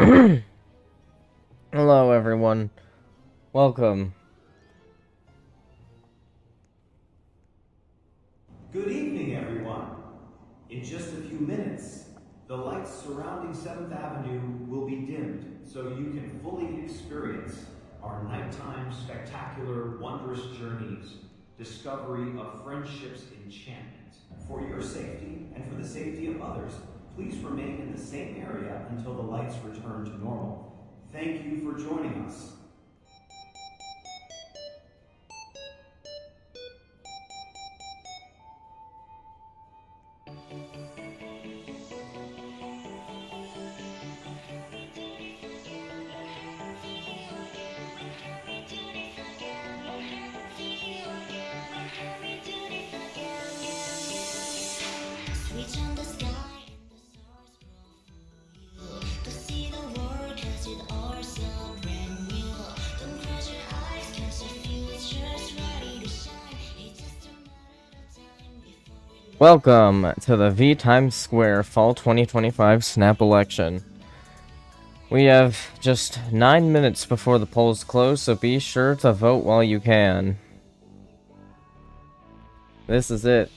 Hello, everyone. Welcome. Good evening, everyone. In just a few minutes, the lights surrounding 7th Avenue will be dimmed so you can fully experience our nighttime spectacular, wondrous journeys, discovery of friendship's enchantment. For your safety and for the safety of others, please remain in the same area until the lights return to normal. Thank you for joining us. Welcome to the VTimes Square Fall 2025 Snap election. We have just 9 minutes before the polls close, so be sure to vote while you can. This is it.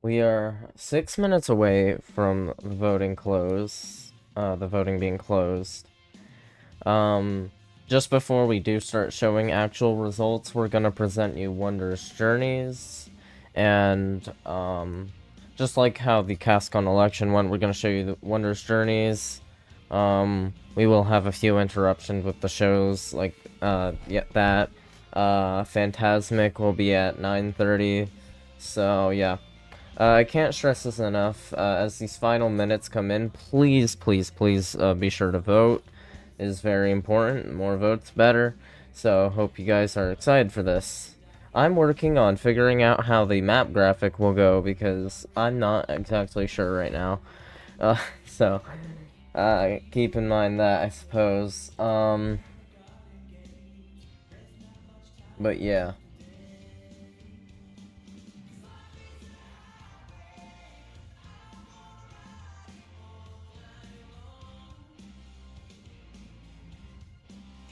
We are 6 minutes away from the voting being closed. Just before we do start showing actual results, we're gonna present you Wondrous Journeys, and, just like how the Cascon election went, we're gonna show you the Wondrous Journeys. We will have a few interruptions with the shows, like, Phantasmic will be at 9:30, so, yeah. I can't stress this enough. As these final minutes come in, please be sure to vote. It is very important. More votes, better. So, hope you guys are excited for this. I'm working on figuring out how the map graphic will go because I'm not exactly sure right now. So, Keep in mind that, I suppose. But yeah. Good evening, everyone. In just a few minutes, the lights surrounding 7th Avenue will be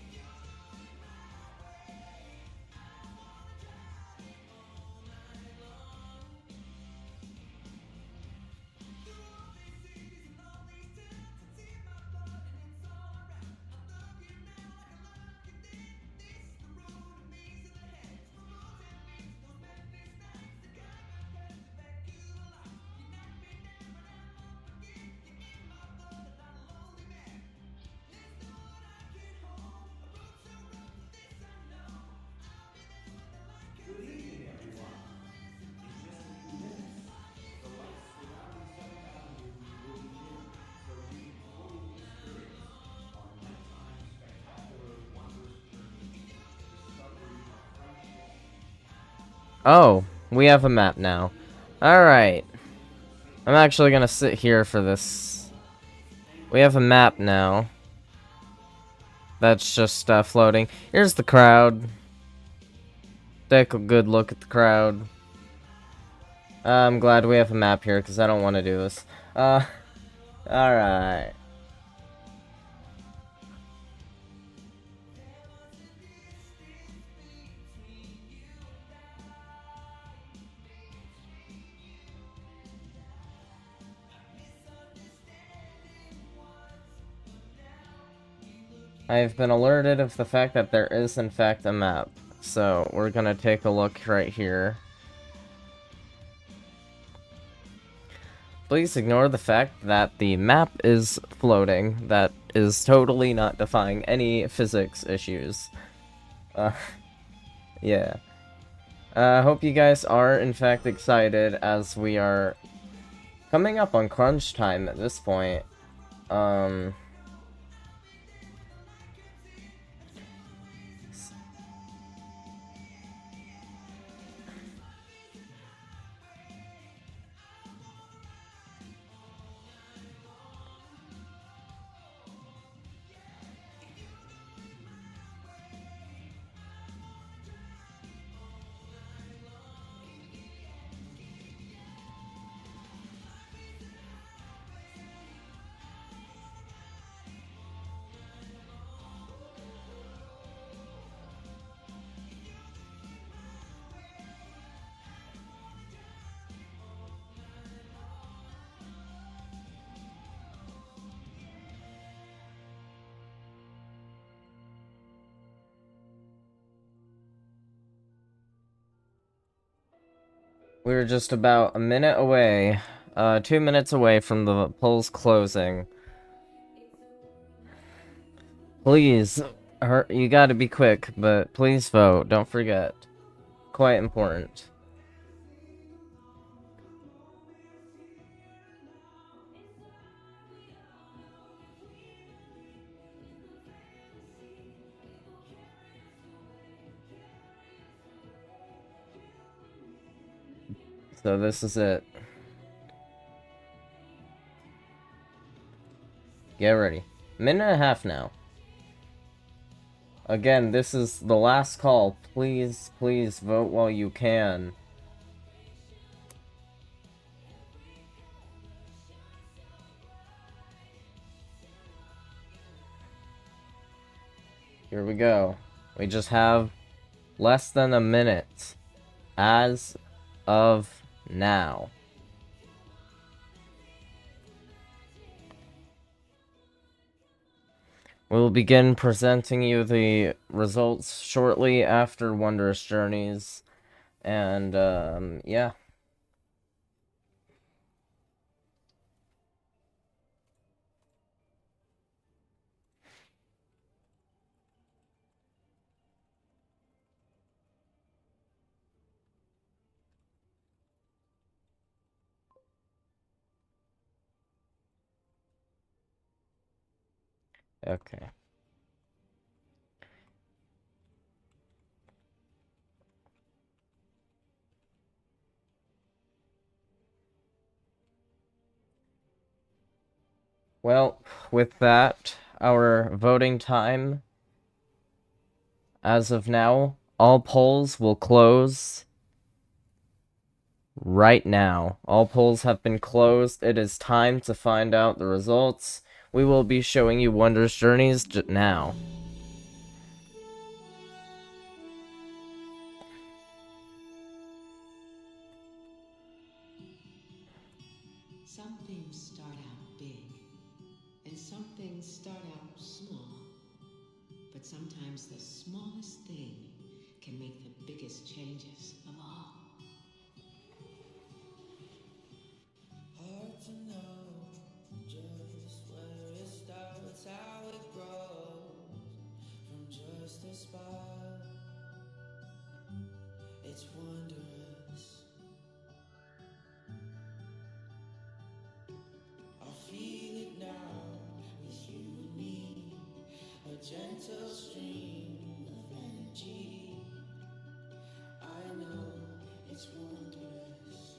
dimmed so you can fully experience our nighttime spectacular wondrous journey, the discovery of friendship. Oh, we have a map now. Alright. I'm actually gonna sit here for this. We have a map now. That's just floating. Here's the crowd. Take a good look at the crowd. I'm glad we have a map here because I don't want to do this. Alright. I've been alerted of the fact that there is in fact a map. So we're gonna take a look right here. Please ignore the fact that the map is floating. That is totally not defying any physics issues. Yeah. Hope you guys are in fact excited as we are coming up on crunch time at this point. We're just about a minute away, 2 minutes away from the polls closing. Please, you gotta be quick, but please vote, don't forget. Quite important. So this is it. Get ready. Minute and a half now. Again, this is the last call. Please, please vote while you can. Here we go. We just have less than a minute as of now. We'll begin presenting you the results shortly after Wondrous Journeys. And, yeah. Okay. Well, with that, our voting time, as of now, all polls will close right now. All polls have been closed. It is time to find out the results. We will be showing you Wondrous Journeys now. Some things start out big, and some things start out small. But sometimes the smallest thing can make the biggest changes of all. Hard to know just where it starts, how it grows from just a spark. It's wondrous. I'll feel it now with you and me, a gentle stream of energy. I know it's wondrous.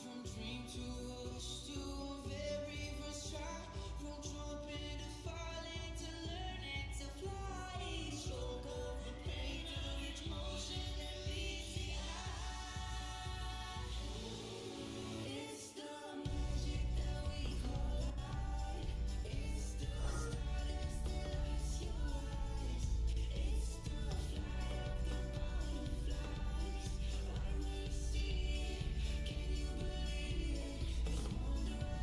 From dream to wish to very first try, from jumping to falling to learning to fly. Stroke of the pain to each motion that meets the eye. It's the magic that we call life. It's the stardust that lights your eyes. It's the flight of the butterflies. When we see it, can you believe it? It's wondrous.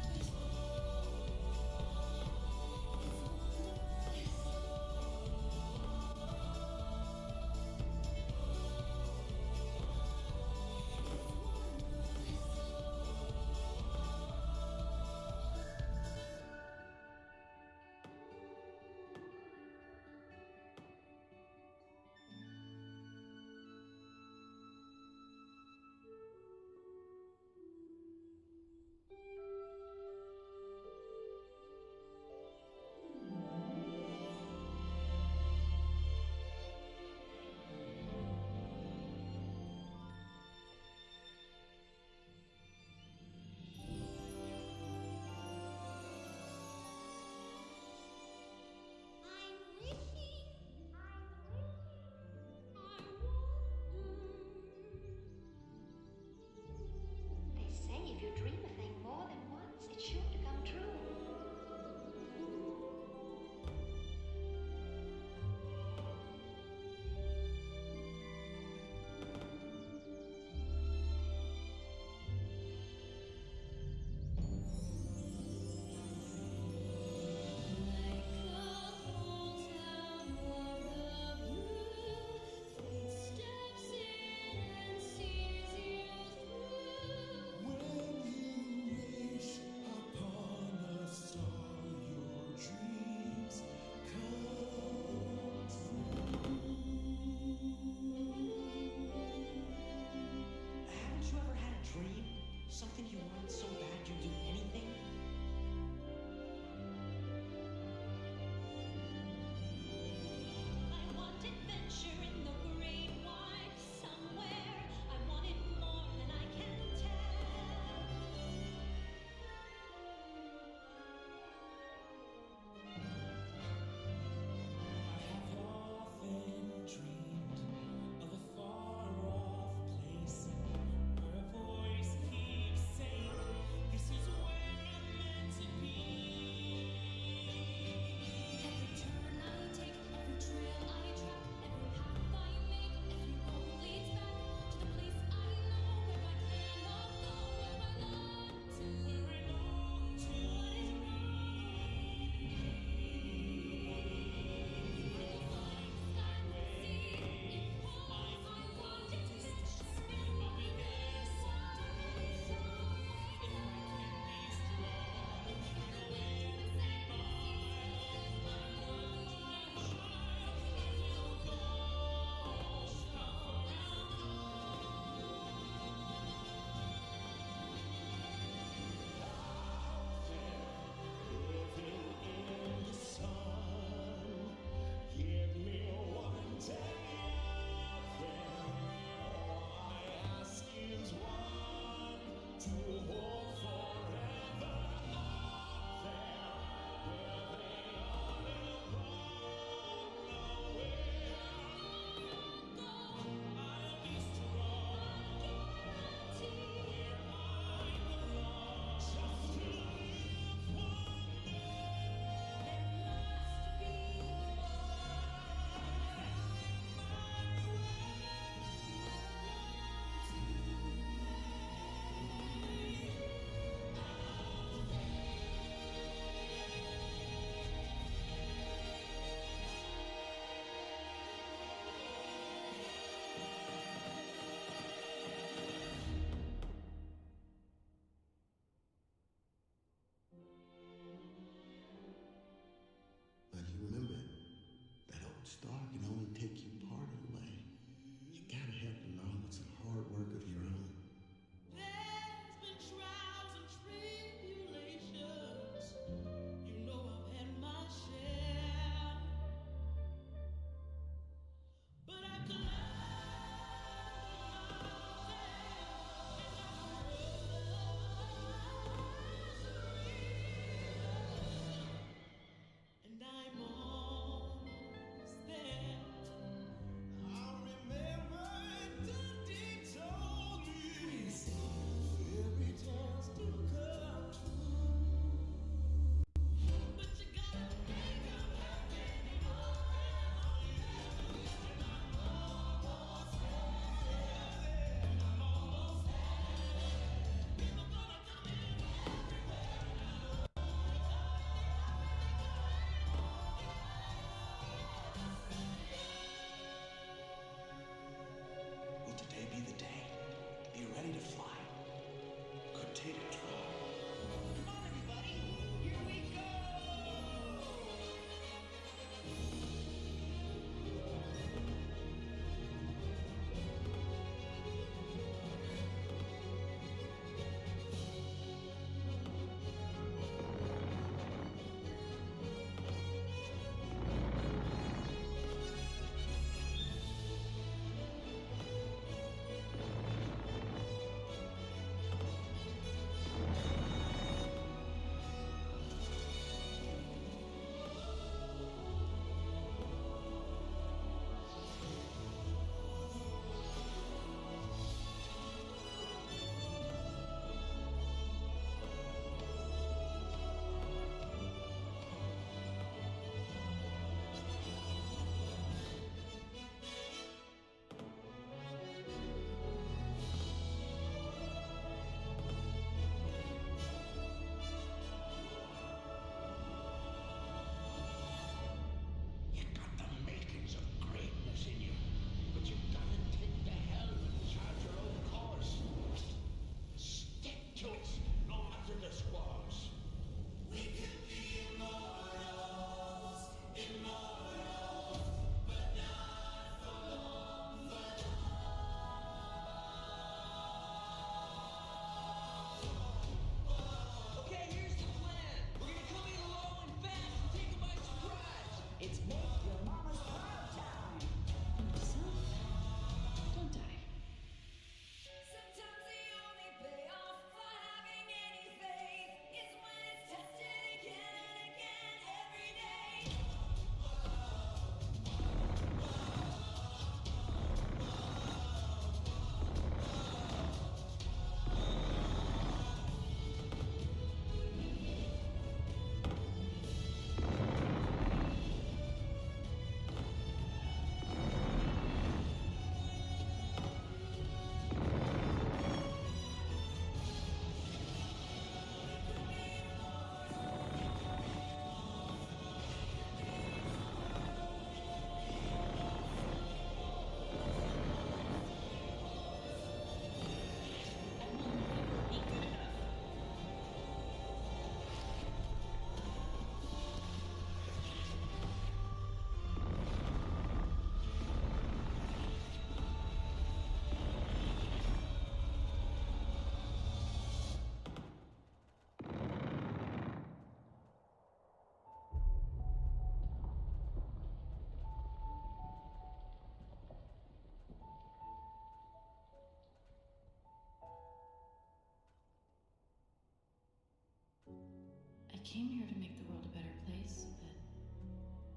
came here to make the world a better place, but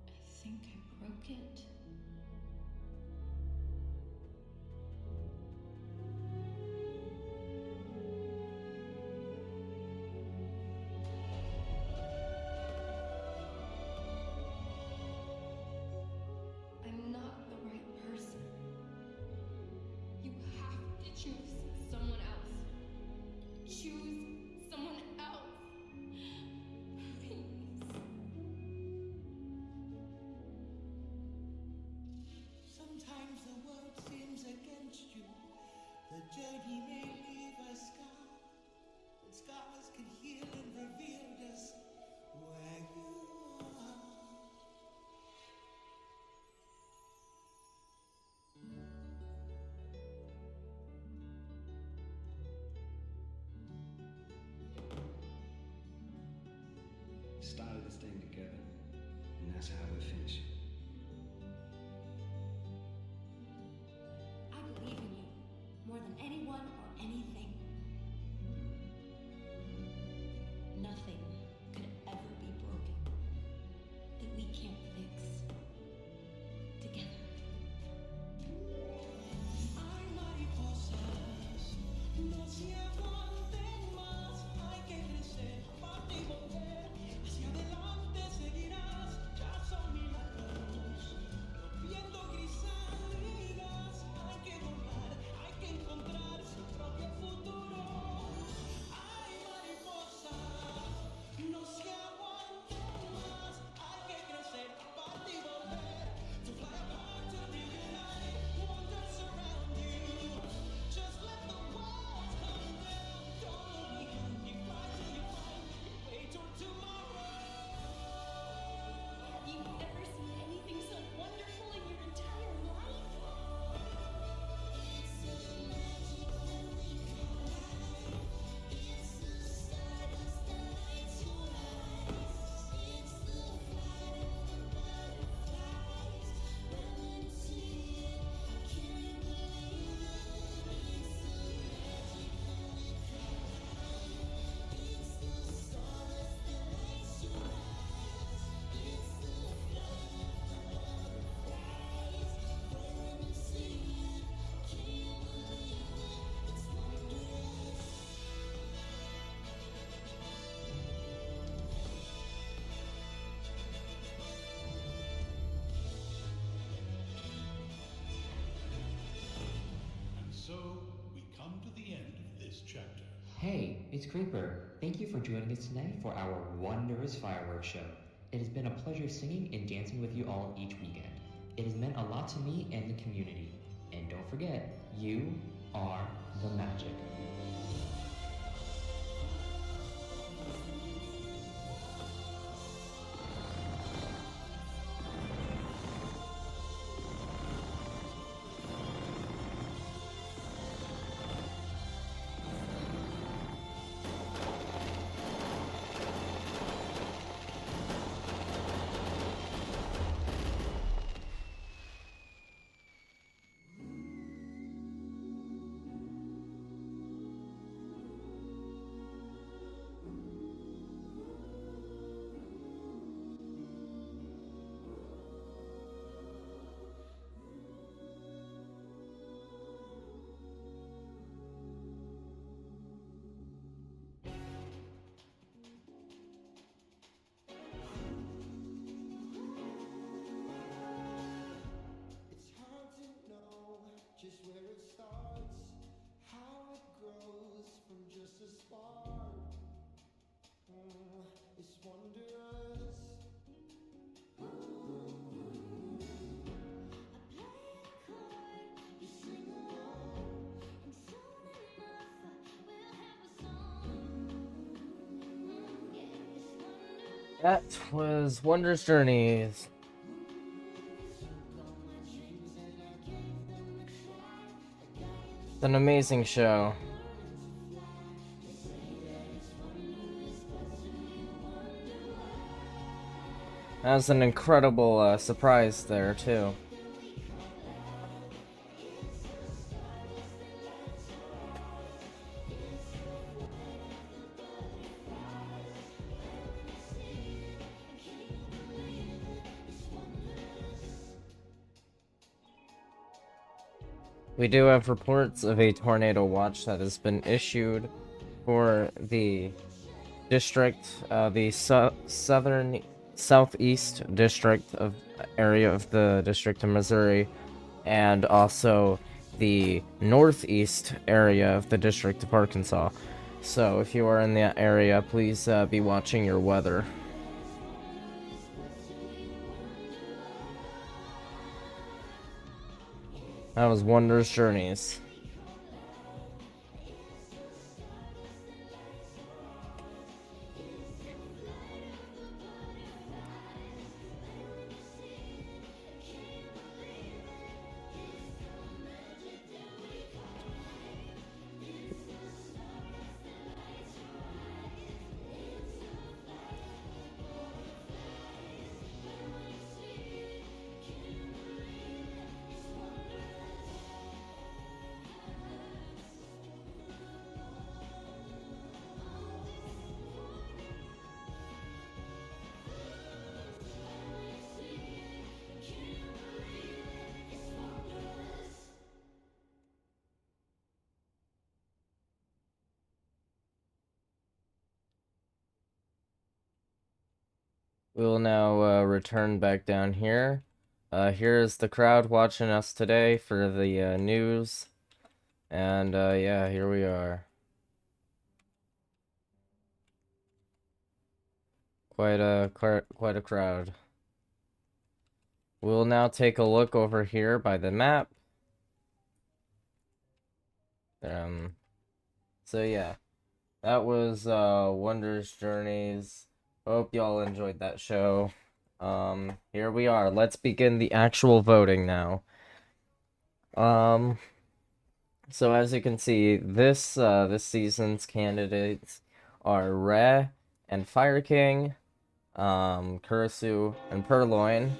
I think I broke it. I'm not the right person. You have to choose someone else. Choose someone else. Please. Sometimes the world seems against you. The journey may leave a scar, but scars can heal and reveal just where you are. Started this thing together, and that's how we finish it. I believe in you more than anyone or anything. Nothing could ever be broken that we can't fix together. Hay mariposas, no se aguanten más. Hay que crecer, aparte y volver. Hacia adelante seguirás, ya son milagros. Rompiendo crisálidas, hay que volar, hay que encontrar su propio futuro. Hay mariposas, no se aguanten más. Hay que crecer, aparte y volver. To fly apart, to reunite, wonders surround you. Just let the walls come down. Don't look behind you, fly till you find your way toward tomorrow. Have you ever seen anything so wonderful in your entire life? It's the magic that we call life. It's the stardust that lights your eyes. It's the flight of the butterflies. When you see it, can you believe it? It's the magic that we call life. It's the stardust that lights your eyes. It's the flight of the butterflies. When you see it, can you believe it? It's wondrous. And so we come to the end of this chapter. Hey, it's Creeper. Thank you for joining us tonight for our wondrous fireworks show. It has been a pleasure singing and dancing with you all each weekend. It has meant a lot to me and the community. And don't forget, you are the magic. It's hard to know just where it starts, how it grows from just a spark. It's wondrous. I play a chord, you sing along, and soon enough we'll have a song. Yeah, it's wondrous. That was Wondrous Journeys. It's an amazing show. That was an incredible surprise there, too. We do have reports of a tornado watch that has been issued for the district, the southern southeast district of area of the District of Missouri, and also the northeast area of the District of Arkansas. So if you are in that area, please be watching your weather. That was Wondrous Journeys. We will now return back down here. Here is the crowd watching us today for the news. And yeah, here we are. Quite a crowd. We'll now take a look over here by the map. So yeah, that was Wondrous Journeys. Hope y'all enjoyed that show. Here we are. Let's begin the actual voting now. So as you can see, this season's candidates are Re and Fire King, Kurisu and Purloin,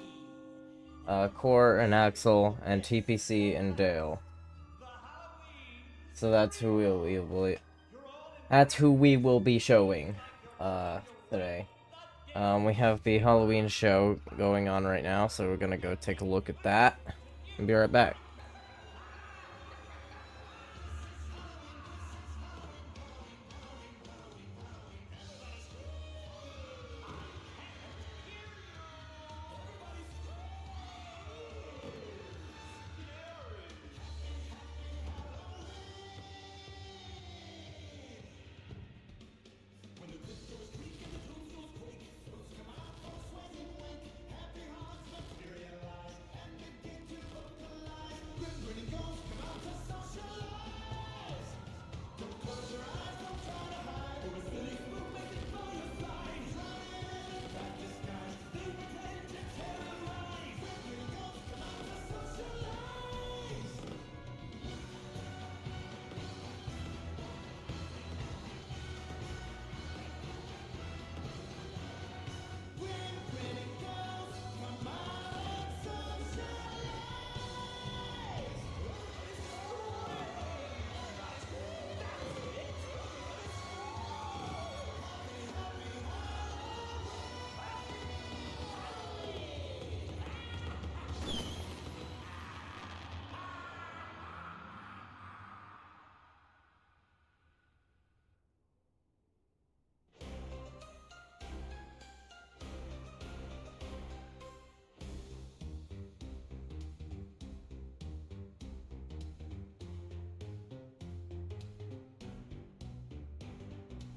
Core and Axel, and TPC and Dale. So that's who we will be showing today. We have the Halloween show going on right now, so we're gonna go take a look at that and be right back.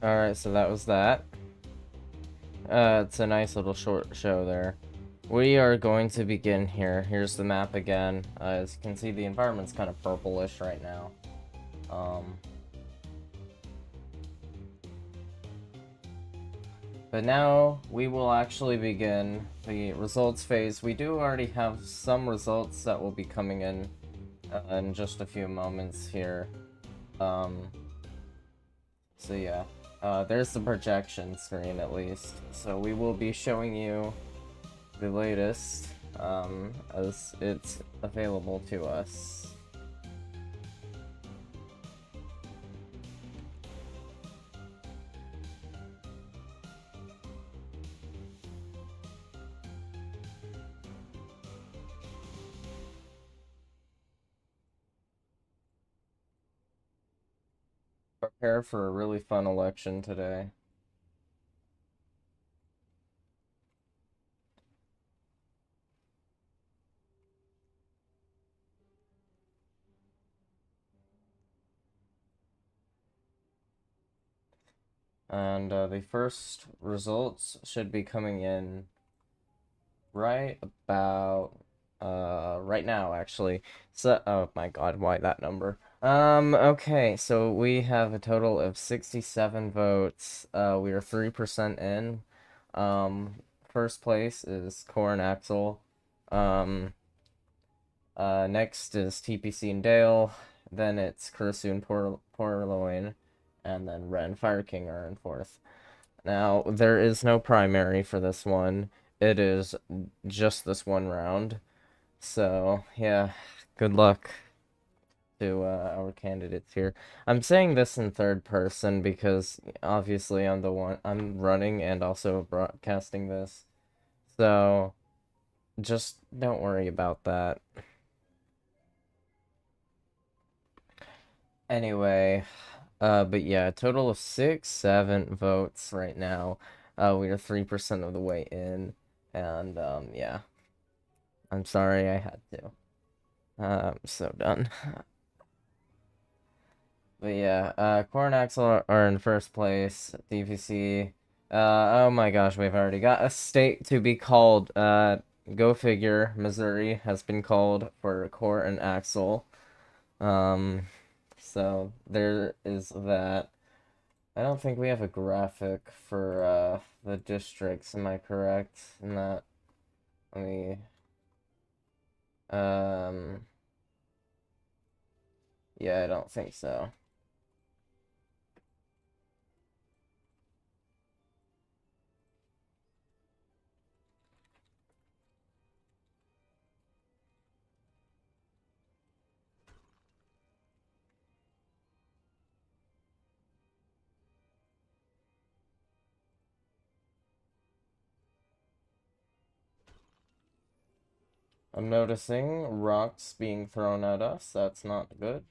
Alright, so that was that. It's a nice little short show there. We are going to begin here. Here's the map again. As you can see, the environment's kind of purplish right now. But now we will actually begin the results phase. We do already have some results that will be coming in just a few moments here. So yeah. There's the projection screen at least. So we will be showing you the latest as it's available to us. Prepare for a really fun election today. And the first results should be coming in right about right now, actually. So, oh my god, why that number? Okay, so we have a total of 67 votes. We are 3% in. First place is Core Axel. Next is TPC and Dale. Then it's Kurisu and Porloin. And then Red and Fire King are in fourth. Now, there is no primary for this one. It is just this one round. So, yeah, good luck to our candidates here. I'm saying this in third person because obviously I'm the one I'm running and also broadcasting this. So, just don't worry about that. Anyway, but yeah, a total of 7 votes right now. We are 3% of the way in, and yeah, I'm sorry I had to. So done. But yeah, Core and Axel are in first place. DPC. Oh my gosh, we've already got a state to be called. Go figure. Missouri has been called for Core and Axel. So there is that. I don't think we have a graphic for the districts. Am I correct in that? Let me. Um. Yeah, I don't think so. I'm noticing rocks being thrown at us. That's not good.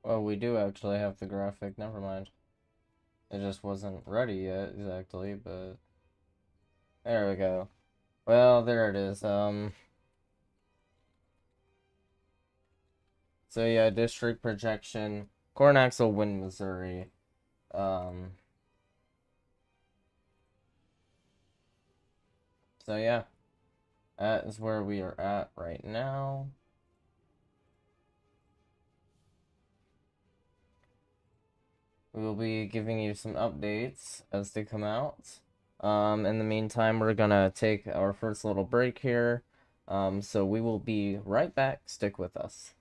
Well, we do actually have the graphic. Never mind. It just wasn't ready yet, exactly, but there we go. Well, there it is. So yeah, district projection. Cornax will win Missouri. Um, so yeah, that is where we are at right now. We will be giving you some updates as they come out. In the meantime, we're gonna take our first little break here. So we will be right back. Stick with us.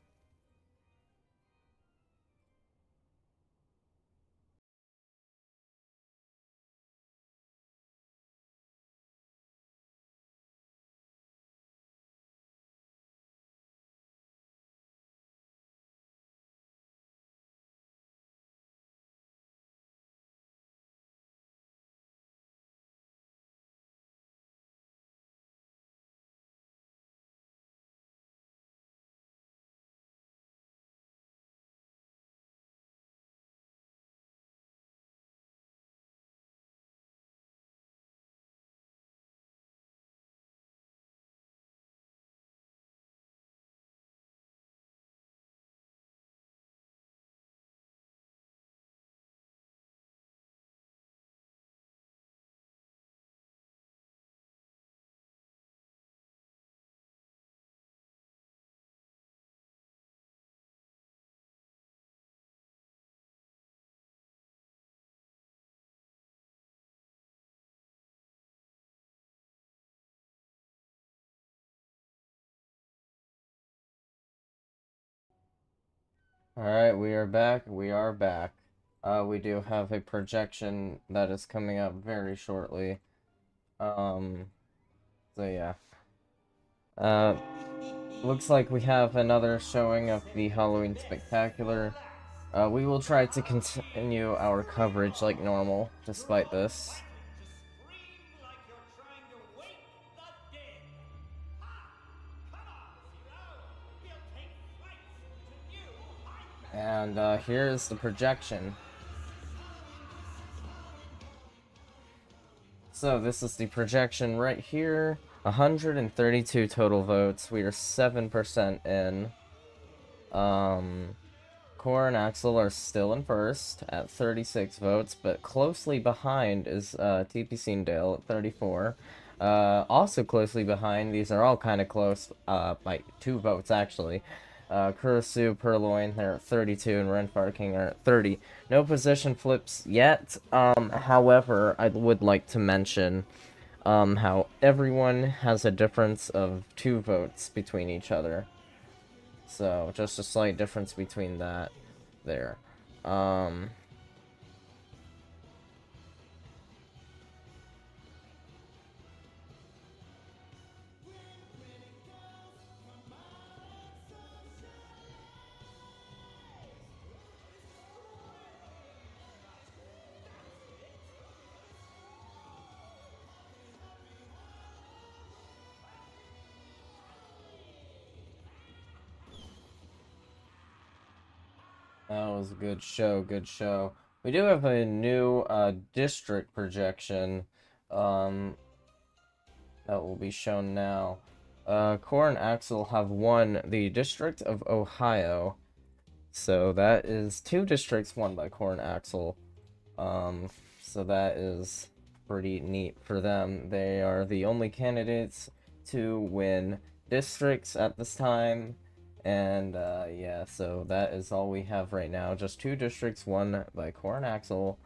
All right, we are back. We are back. we do have a projection that is coming up very shortly. So yeah. Looks like we have another showing of the Halloween Spectacular. We will try to continue our coverage like normal, despite this. And here's the projection. So this is the projection right here. 132 total votes. We are 7% in. Core and Axel are still in first at 36 votes, but closely behind is TPC and Dale at 34. Also closely behind, these are all kind of close, by 2 votes actually. Kurusu, Purloin, they're at 32, and Renfar King are at 30. No position flips yet. However, I would like to mention how everyone has a difference of 2 votes between each other. So, just a slight difference between that there. That was a good show, good show. We do have a new district projection that will be shown now. Core and Axel have won the District of Ohio. So that is 2 districts won by Core and Axel. So that is pretty neat for them. They are the only candidates to win districts at this time. And yeah, so that is all we have right now. Just 2 districts won by Core and Axel.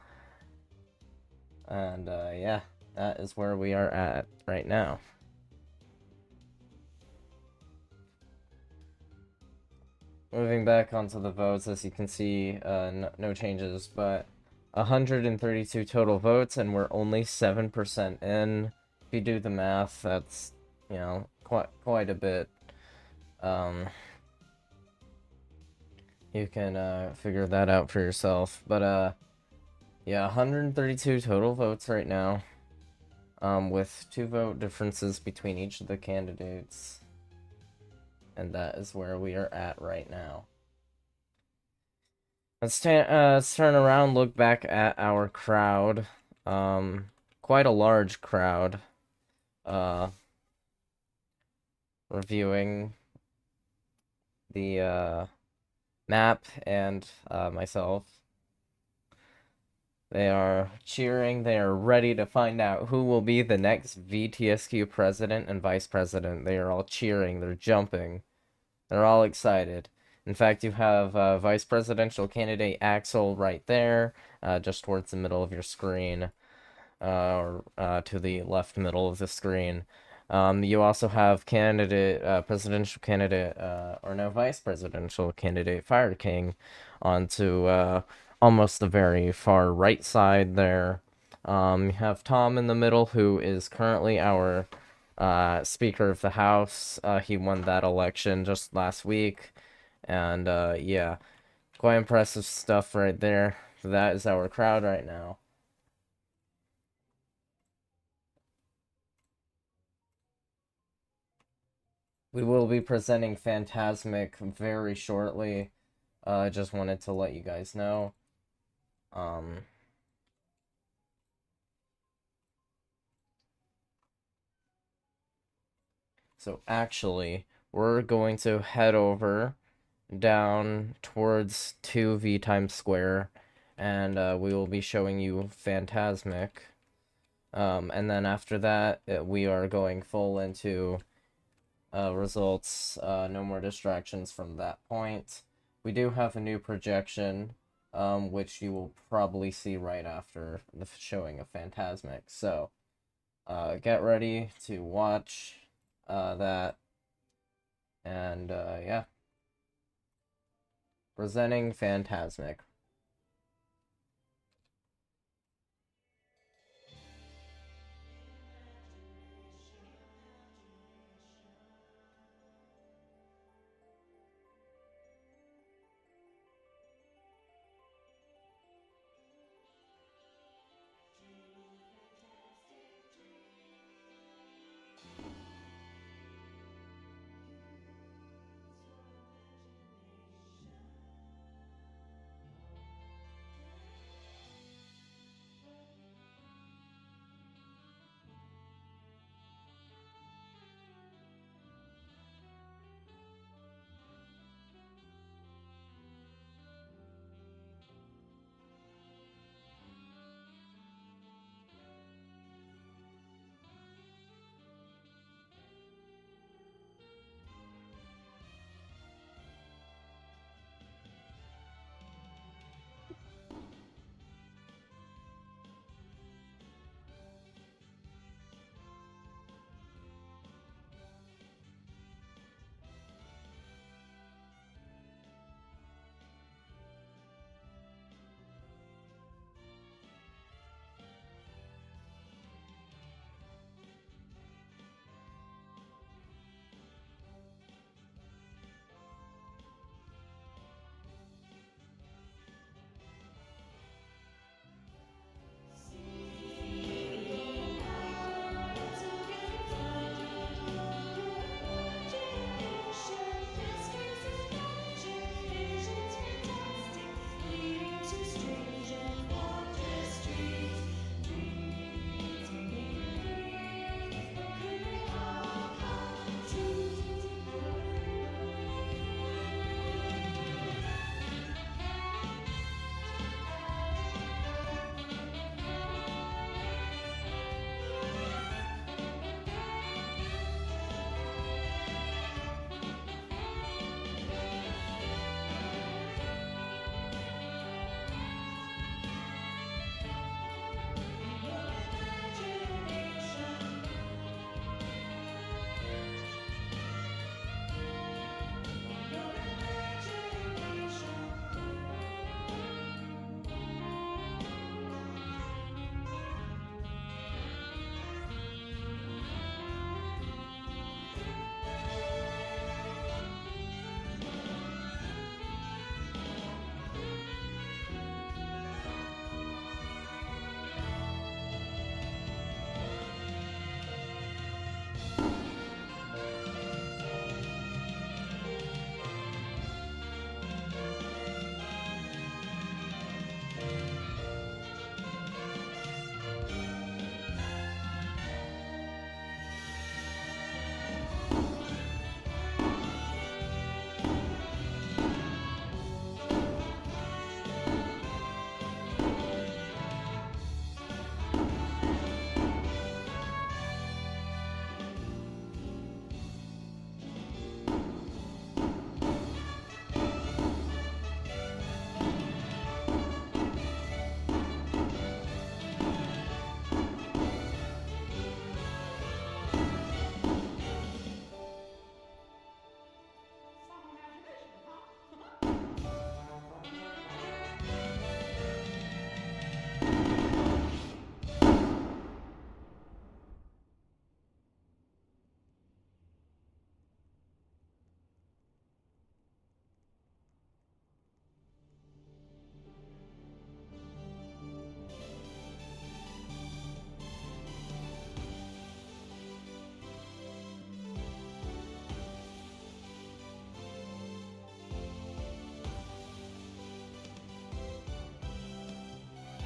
And yeah, that is where we are at right now. Moving back onto the votes, as you can see, no changes, but 132 total votes, and we're only 7% in. If you do the math, that's, you know, quite a bit. You can figure that out for yourself. But yeah, 132 total votes right now, with 2 vote differences between each of the candidates. And that is where we are at right now. Let's turn around, look back at our crowd. Quite a large crowd. Reviewing the map and myself. They are cheering. They are ready to find out who will be the next VTSQ president and vice president. They are all cheering. They're jumping. They're all excited. In fact, you have vice presidential candidate Axel right there, just towards the middle of your screen, or to the left middle of the screen. You also have presidential candidate, or no, vice presidential candidate Fire King onto almost the very far right side there. You have Tom in the middle, who is currently our Speaker of the House. He won that election just last week. And yeah, quite impressive stuff right there. That is our crowd right now. We will be presenting Phantasmic very shortly. I just wanted to let you guys know. So actually, we're going to head over down towards 2 VTimes Square, and we will be showing you Phantasmic. And then after that, we are going full into results. No more distractions from that point. We do have a new projection, which you will probably see right after the showing of Phantasmic. So, get ready to watch that. And yeah. Presenting Phantasmic.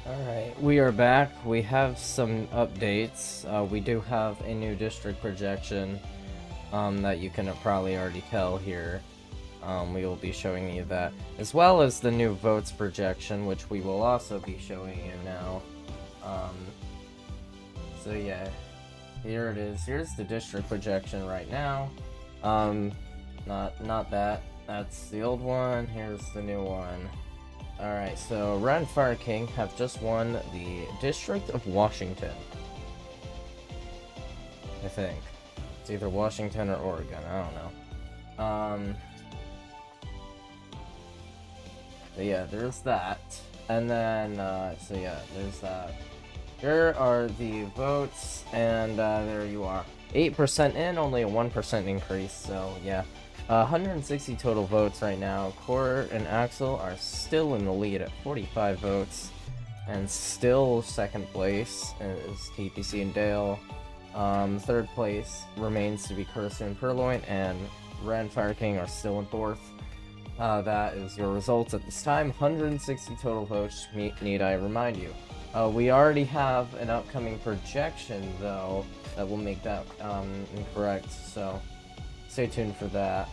Alright, we are back. We have some updates. We do have a new district projection that you can probably already tell here. We will be showing you that, as well as the new votes projection, which we will also be showing you now. So yeah, here it is. Here's the district projection right now. Not that. That's the old one. Here's the new one. Alright, so Red and Fire King have just won the District of Washington. I think. It's either Washington or Oregon, I don't know. But yeah, there's that. And then, so yeah, there's that. Here are the votes, and there you are. 8% in, only a 1% increase, so yeah. 160 total votes right now. Core and Axel are still in the lead at 45 votes. And still second place is TPC and Dale. Third place remains to be Curse and Purloin, and Red and Fire King are still in fourth. That is your results at this time. 160 total votes, need I remind you. We already have an upcoming projection, though, that will make that incorrect, so stay tuned for that.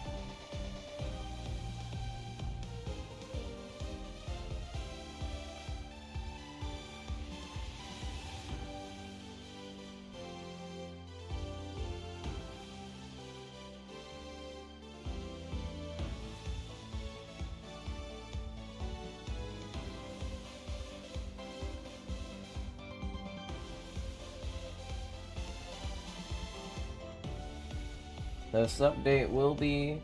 This update will be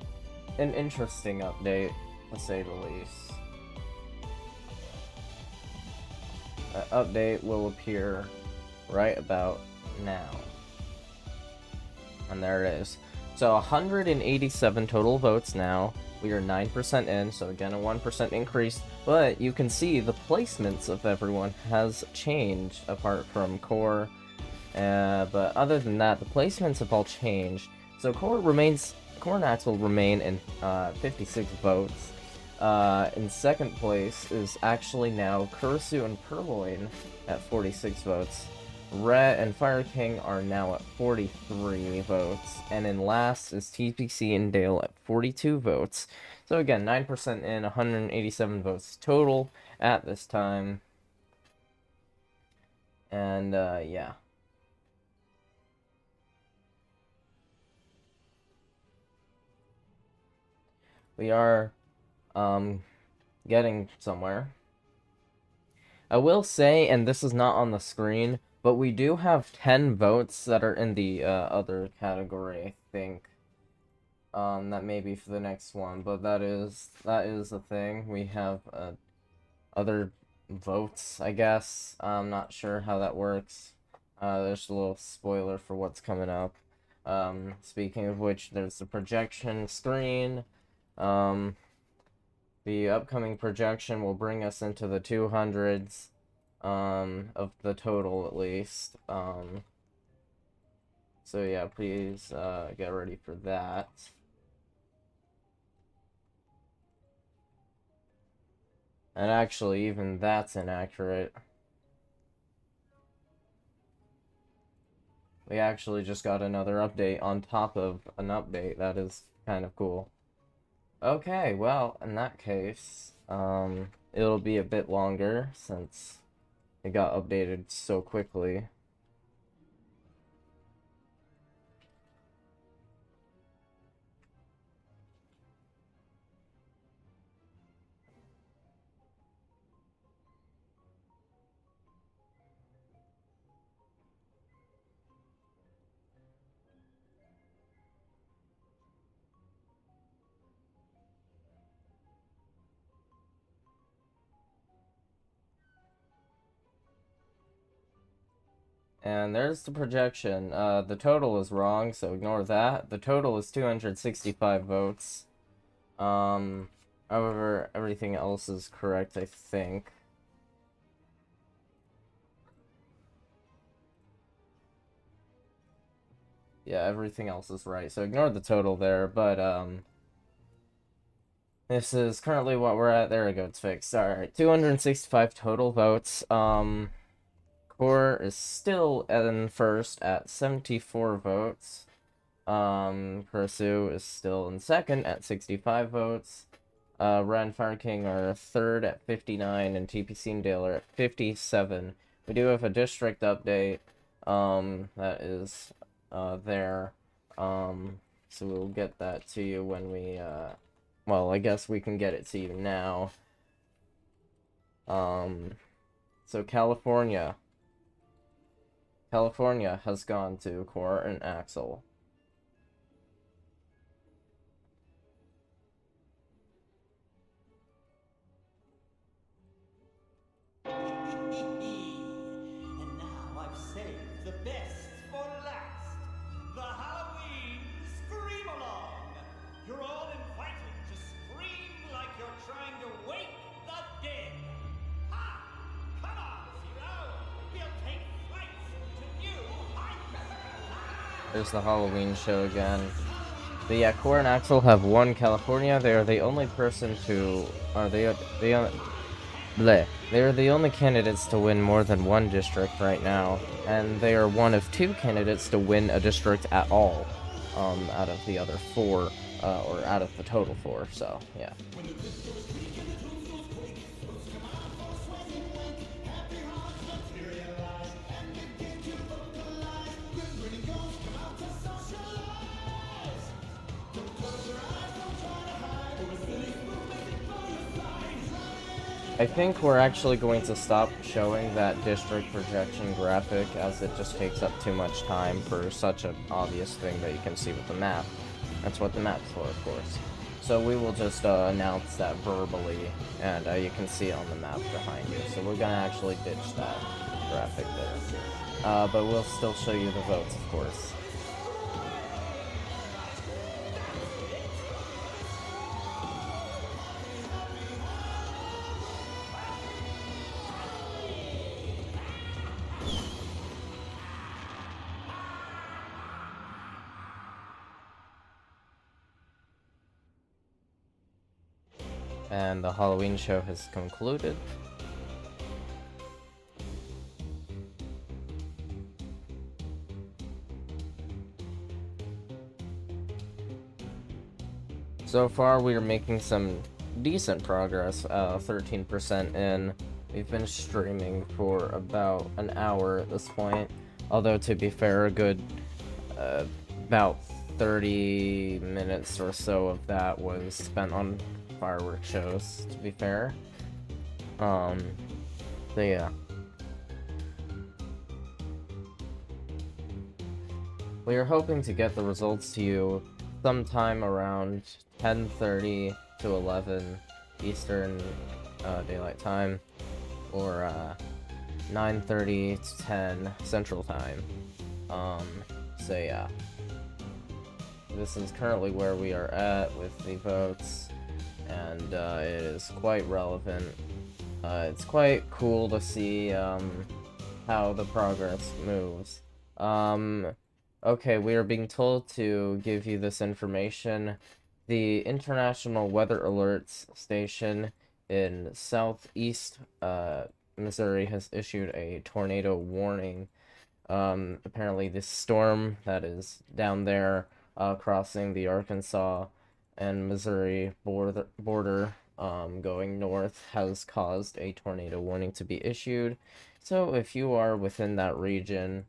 an interesting update, to say the least. That update will appear right about now. And there it is. So 187 total votes now. We are 9% in, so again a 1% increase. But you can see the placements of everyone has changed apart from Core. But other than that, the placements have all changed. So Core and Axel remain in 56 votes. In second place is actually now Kurisu and Purloin at 46 votes. Red and Fire King are now at 43 votes. And in last is TPC and Dale at 42 votes. So again, 9% in, 187 votes total at this time. And yeah. We are getting somewhere. I will say, and this is not on the screen, but we do have 10 votes that are in the other category, I think. That may be for the next one, but that is a thing. We have other votes, I guess. I'm not sure how that works. There's a little spoiler for what's coming up. Speaking of which, there's the projection screen. The upcoming projection will bring us into the 200s, of the total at least. So yeah, please get ready for that. And actually, even that's inaccurate. We actually just got another update on top of an update. That is kind of cool. Okay, well, in that case, it'll be a bit longer since it got updated so quickly. And there's the projection. The total is wrong, so ignore that. The total is 265 votes. However, everything else is correct, I think. Yeah, everything else is right, so ignore the total there, but, This is currently what we're at. There we go, it's fixed. Alright, 265 total votes. Core is still in first at 74 votes. Pursue is still in second at 65 votes. Red and Fire King are third at 59, and TPC and Dale are at 57. We do have a district update, that is, there. So we'll get that to you when we, well, I guess we can get it to you now. So California has gone to Core and Axel. And now I've saved the best for last. The Halloween Scream Along. You're all invited to scream like you're trying to wake the dead. Ha! Come on, Zero. We'll take flights to new heights. There's the Halloween show again. But yeah, Core and Axel have won California. They are the only person to... They are the only candidates to win more than one district right now, and they are one of two candidates to win a district at all, out of the other four, or out of the total four, so, yeah. I think we're actually going to stop showing that district projection graphic, as it just takes up too much time for such an obvious thing that you can see with the map. That's what the map's for, of course. So we will just announce that verbally, and you can see it on the map behind you. So we're gonna actually ditch that graphic there. But we'll still show you the votes, of course. And the Halloween show has concluded. So far, we are making some decent progress, 13% in. We've been streaming for about an hour at this point. Although, to be fair, a good, about 30 minutes or so of that was spent on fireworks shows, to be fair. So yeah. We are hoping to get the results to you sometime around 10:30 to 11 Eastern Daylight Time, or 9:30 to 10 Central Time. So yeah. This is currently where we are at with the votes, and it is quite relevant. It's quite cool to see how the progress moves. Okay, we are being told to give you this information. The International Weather Alerts Station in southeast Missouri has issued a tornado warning. Apparently this storm that is down there crossing the Arkansas and Missouri border going north has caused a tornado warning to be issued. So if you are within that region,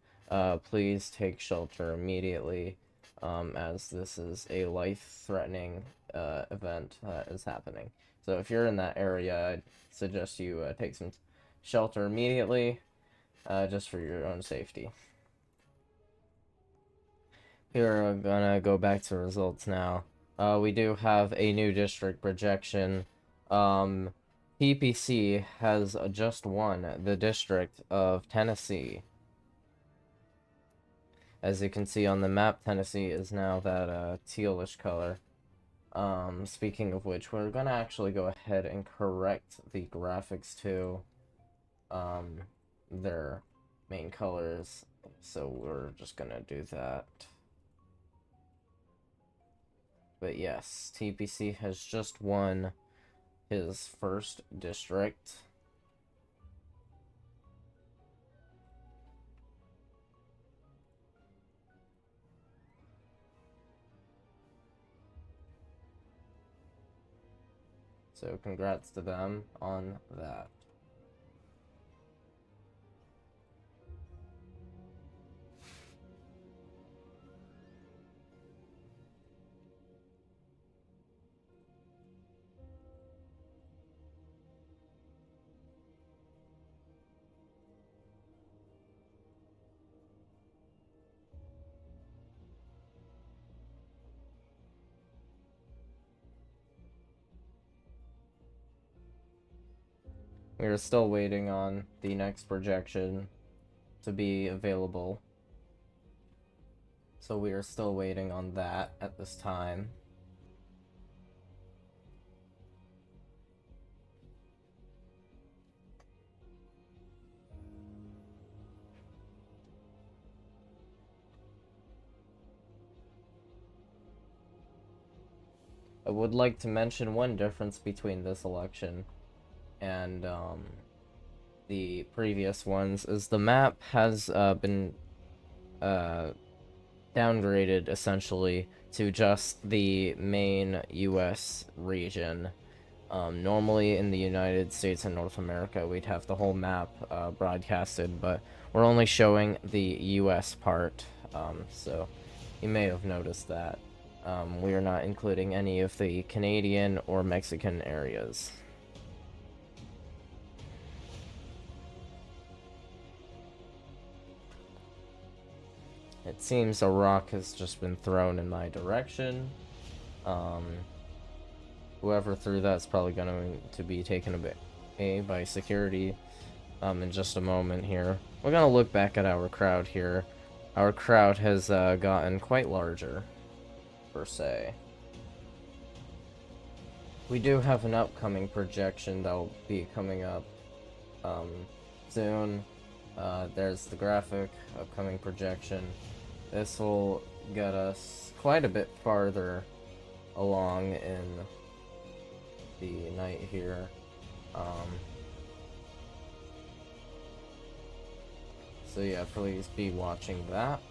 please take shelter immediately, as this is a life-threatening event that is happening. So if you're in that area, I'd suggest you take some shelter immediately, just for your own safety. We're gonna go back to results now. We do have a new district projection. PPC has just won the district of Tennessee. As you can see on the map, Tennessee is now that tealish color. Speaking of which, we're gonna actually go ahead and correct the graphics to their main colors. So we're just gonna do that. But yes, TPC has just won his first district. So congrats to them on that. We are still waiting on the next projection to be available. So we are still waiting on that at this time. I would like to mention one difference between this election and the previous ones is the map has been downgraded essentially to just the main US region. Normally in the United States and North America we'd have the whole map broadcasted, but we're only showing the US part, so you may have noticed that. We are not including any of the Canadian or Mexican areas. It seems a rock has just been thrown in my direction. Whoever threw that's probably going to be taken away by security in just a moment here. We're going to look back at our crowd here. Our crowd has gotten quite larger, per se. We do have an upcoming projection that will be coming up soon. There's the graphic, upcoming projection. This will get us quite a bit farther along in the night here. So yeah, please be watching that.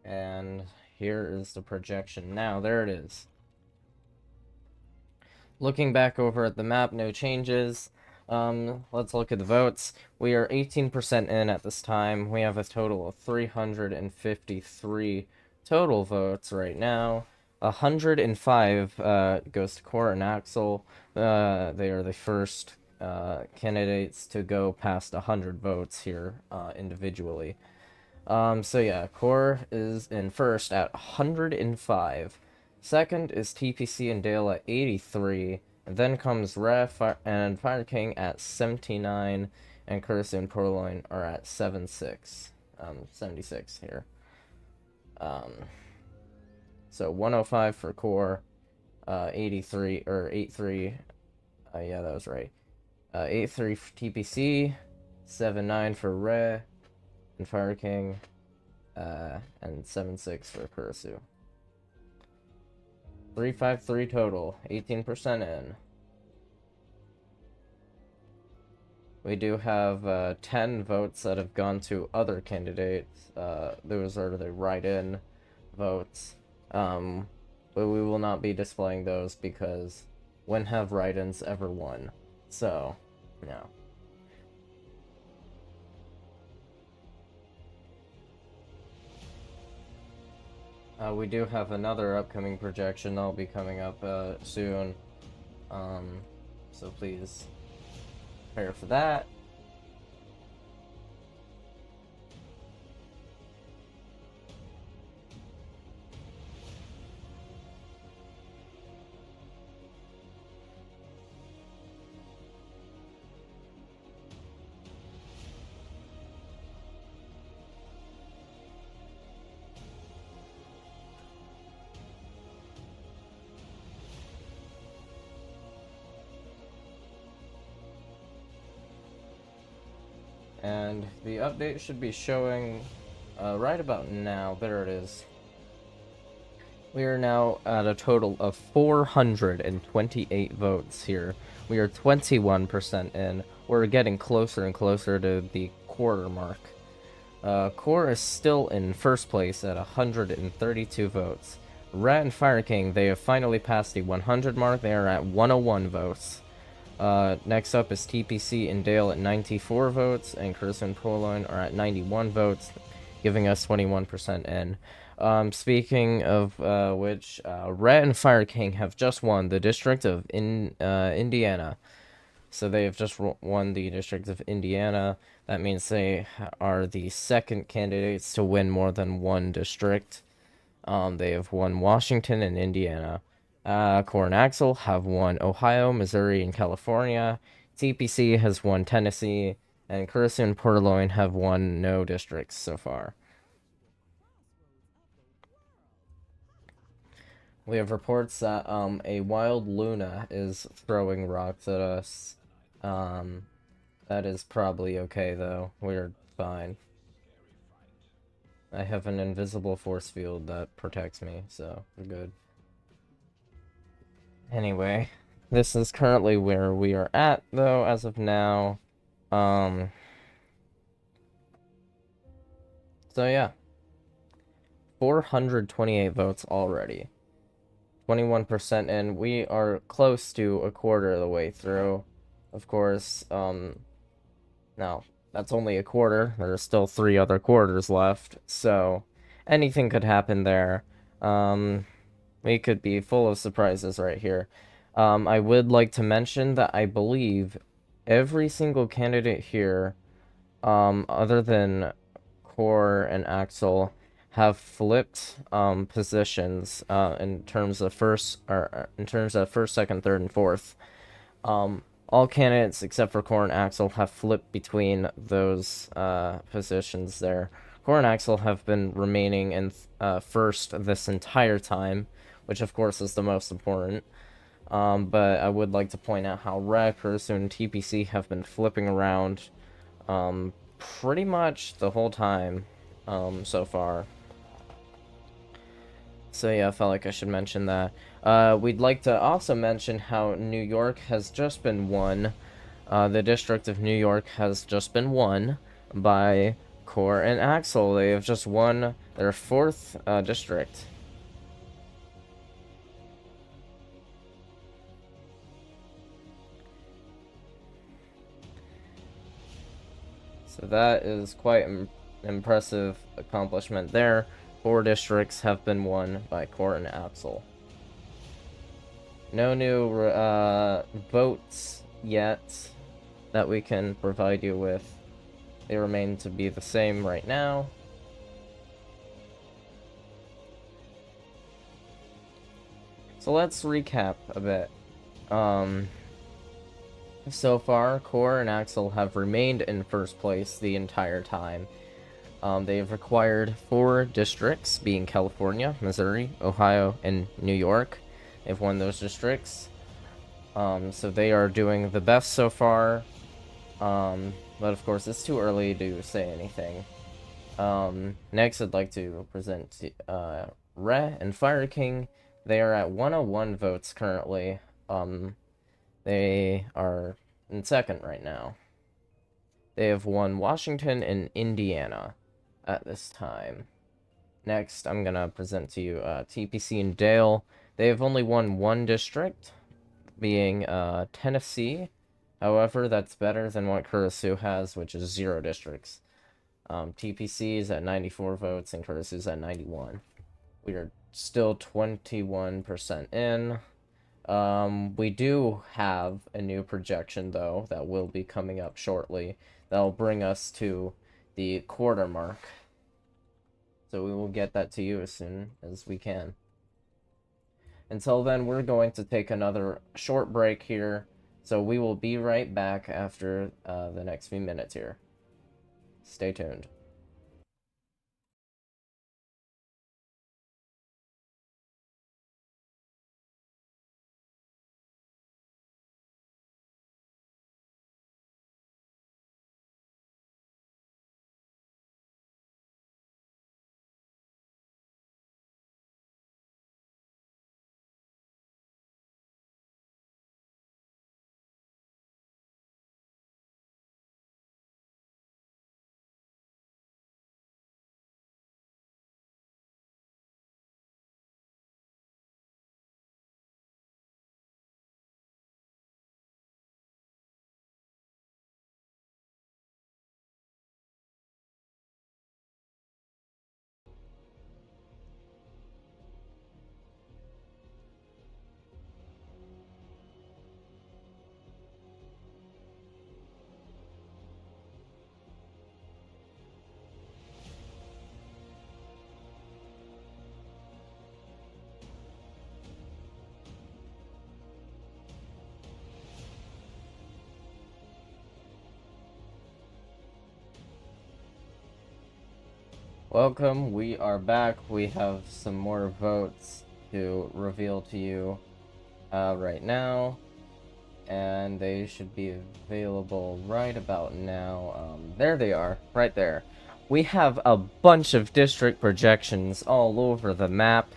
And here is the projection now. There it is. Looking back over at the map, no changes. Let's look at the votes. We are 18% in at this time. We have a total of 353 total votes right now. 105 goes to Cora and Axel. They are the first candidates to go past 100 votes here individually. So yeah, Core is in first at 105. Second is TPC and Dale at 83. And then comes Ref and Fire King at 79. And Curse and Purloin are at 76 here. So 105 for Core, 83, or 83, yeah, that was right. 83 for TPC, 79 for Re, and Fire King, and 76 for Kurisu. 353 total, 18% in. We do have 10 votes that have gone to other candidates. Those are the write-in votes. But we will not be displaying those because when have write-ins ever won? So, no. We do have another upcoming projection that'll be coming up soon. So please prepare for that. And the update should be showing right about now. There it is. We are now at a total of 428 votes here. We are 21% in. We're getting closer and closer to the quarter mark. Core is still in first place at 132 votes. Rat and Fire King, they have finally passed the 100 mark. They are at 101 votes. Next up is TPC and Dale at 94 votes, and Chris and Proline are at 91 votes, giving us 21% in. Speaking of which, Rat and Fire King have just won the District of Indiana. So they have just won the District of Indiana. That means they are the second candidates to win more than one district. They have won Washington and Indiana. Core and Axel have won Ohio, Missouri, and California. TPC has won Tennessee, and Carissa and Purloin have won no districts so far. We have reports that a wild Luna is throwing rocks at us. That is probably okay though. We're fine. I have an invisible force field that protects me, so we're good. Anyway, this is currently where we are at though as of now. So yeah. 428 votes already. 21% in. We are close to a quarter of the way through. Of course, now, that's only a quarter. There are still 3 other quarters left, so anything could happen there. We could be full of surprises right here. I would like to mention that I believe every single candidate here, other than Core and Axel, have flipped positions in terms of first, second, third, and fourth. All candidates except for Core and Axel have flipped between those positions there. Core and Axel have been remaining in first this entire time, which of course is the most important. But I would like to point out how Recurso and TPC have been flipping around pretty much the whole time so far. So yeah, I felt like I should mention that. We'd like to also mention how New York has just been won. The District of New York has just been won by Core and Axel. They have just won their 4th district. So that is quite an impressive accomplishment there. 4 districts have been won by Core and Axel. No new votes yet that we can provide you with. They remain to be the same right now. So let's recap a bit. So far, Core and Axel have remained in first place the entire time. They have acquired 4 districts, being California, Missouri, Ohio, and New York. They've won those districts. So they are doing the best so far. But of course, it's too early to say anything. Next, I'd like to present Re and Fire King. They are at 101 votes currently. They are in second right now. They have won Washington and Indiana at this time. Next, I'm gonna present to you TPC and Dale. They have only won 1 district, being Tennessee. However, that's better than what Kurisu has, which is 0 districts. TPC is at 94 votes and Kurisu is at 91. We are still 21% in. We do have a new projection, though, that will be coming up shortly. That'll bring us to the quarter mark. So we will get that to you as soon as we can. Until then, we're going to take another short break here. So we will be right back after the next few minutes here. Stay tuned. Welcome, we are back. We have some more votes to reveal to you right now, and they should be available right about now. There they are, right there. We have a bunch of district projections all over the map.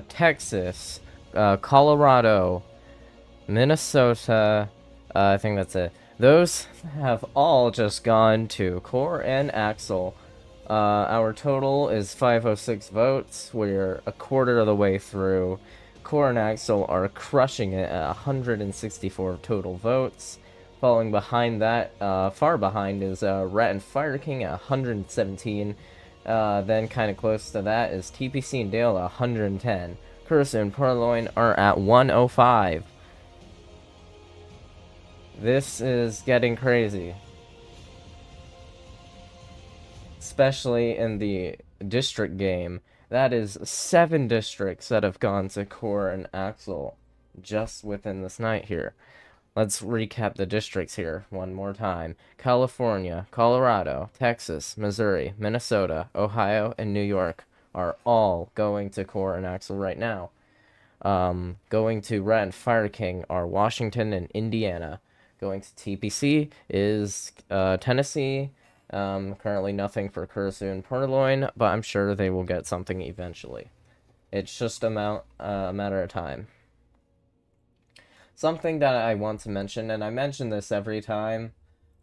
Texas, Colorado, Minnesota, I think that's it. Those have all just gone to Core and Axel. Our total is 506 votes. We're a quarter of the way through. Core and Axel are crushing it at 164 total votes. Falling behind that, far behind, is Rat and Fire King at 117. Then kind of close to that is TPC and Dale at 110. Cursa and Purloin are at 105. This is getting crazy. Especially in the district game. That is 7 districts that have gone to Core and Axel just within this night here. Let's recap the districts here one more time. California, Colorado, Texas, Missouri, Minnesota, Ohio, and New York are all going to Core and Axel right now. Going to Rat and Fire King are Washington and Indiana. Going to TPC is Tennessee. Currently nothing for Kursu and Purloin, but I'm sure they will get something eventually. It's just a matter of time. Something that I want to mention, and I mention this every time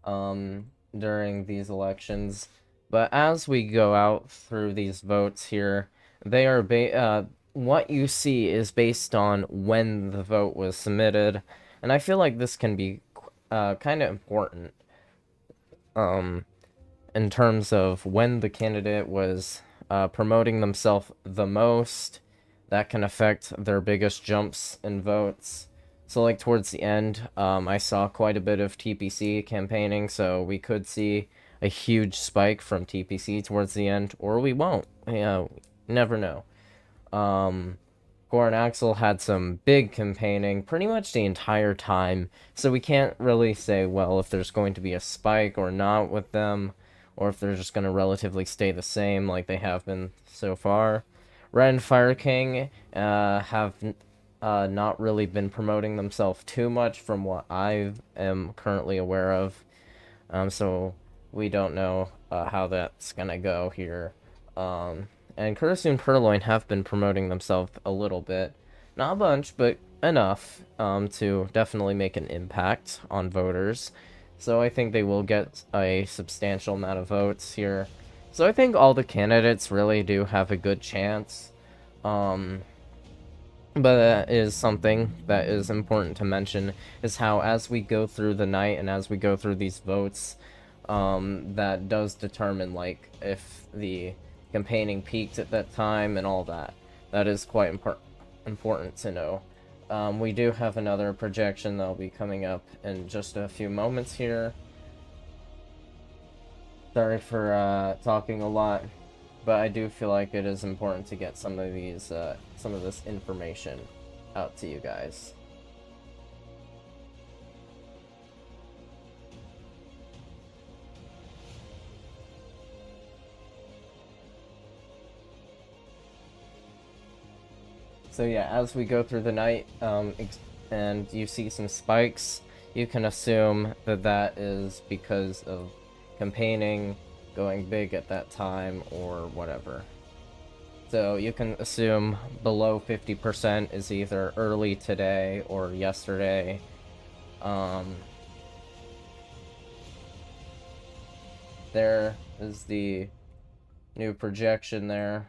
during these elections, but as we go out through these votes here, they are what you see is based on when the vote was submitted, and I feel like this can be kind of important in terms of when the candidate was promoting themselves the most. That can affect their biggest jumps in votes. So like towards the end, I saw quite a bit of TPC campaigning, so we could see a huge spike from TPC towards the end, or we won't. Never know. Core and Axel had some big campaigning pretty much the entire time, so we can't really say, well, if there's going to be a spike or not with them, or if they're just going to relatively stay the same like they have been so far. Red and Fire King have not really been promoting themselves too much from what I am currently aware of, so we don't know how that's going to go here. And Curtis and Purloin have been promoting themselves a little bit. Not a bunch, but enough to definitely make an impact on voters. So I think they will get a substantial amount of votes here. So I think all the candidates really do have a good chance. But that is something that is important to mention, is how as we go through the night and as we go through these votes, that does determine, like, if the campaigning peaked at that time and all that. That is quite important to know. We do have another projection that'll be coming up in just a few moments here. Sorry for talking a lot, but I do feel like it is important to get some of this information out to you guys. So yeah, as we go through the night, and you see some spikes, you can assume that that is because of campaigning, going big at that time, or whatever. So you can assume below 50% is either early today or yesterday. There is the new projection there.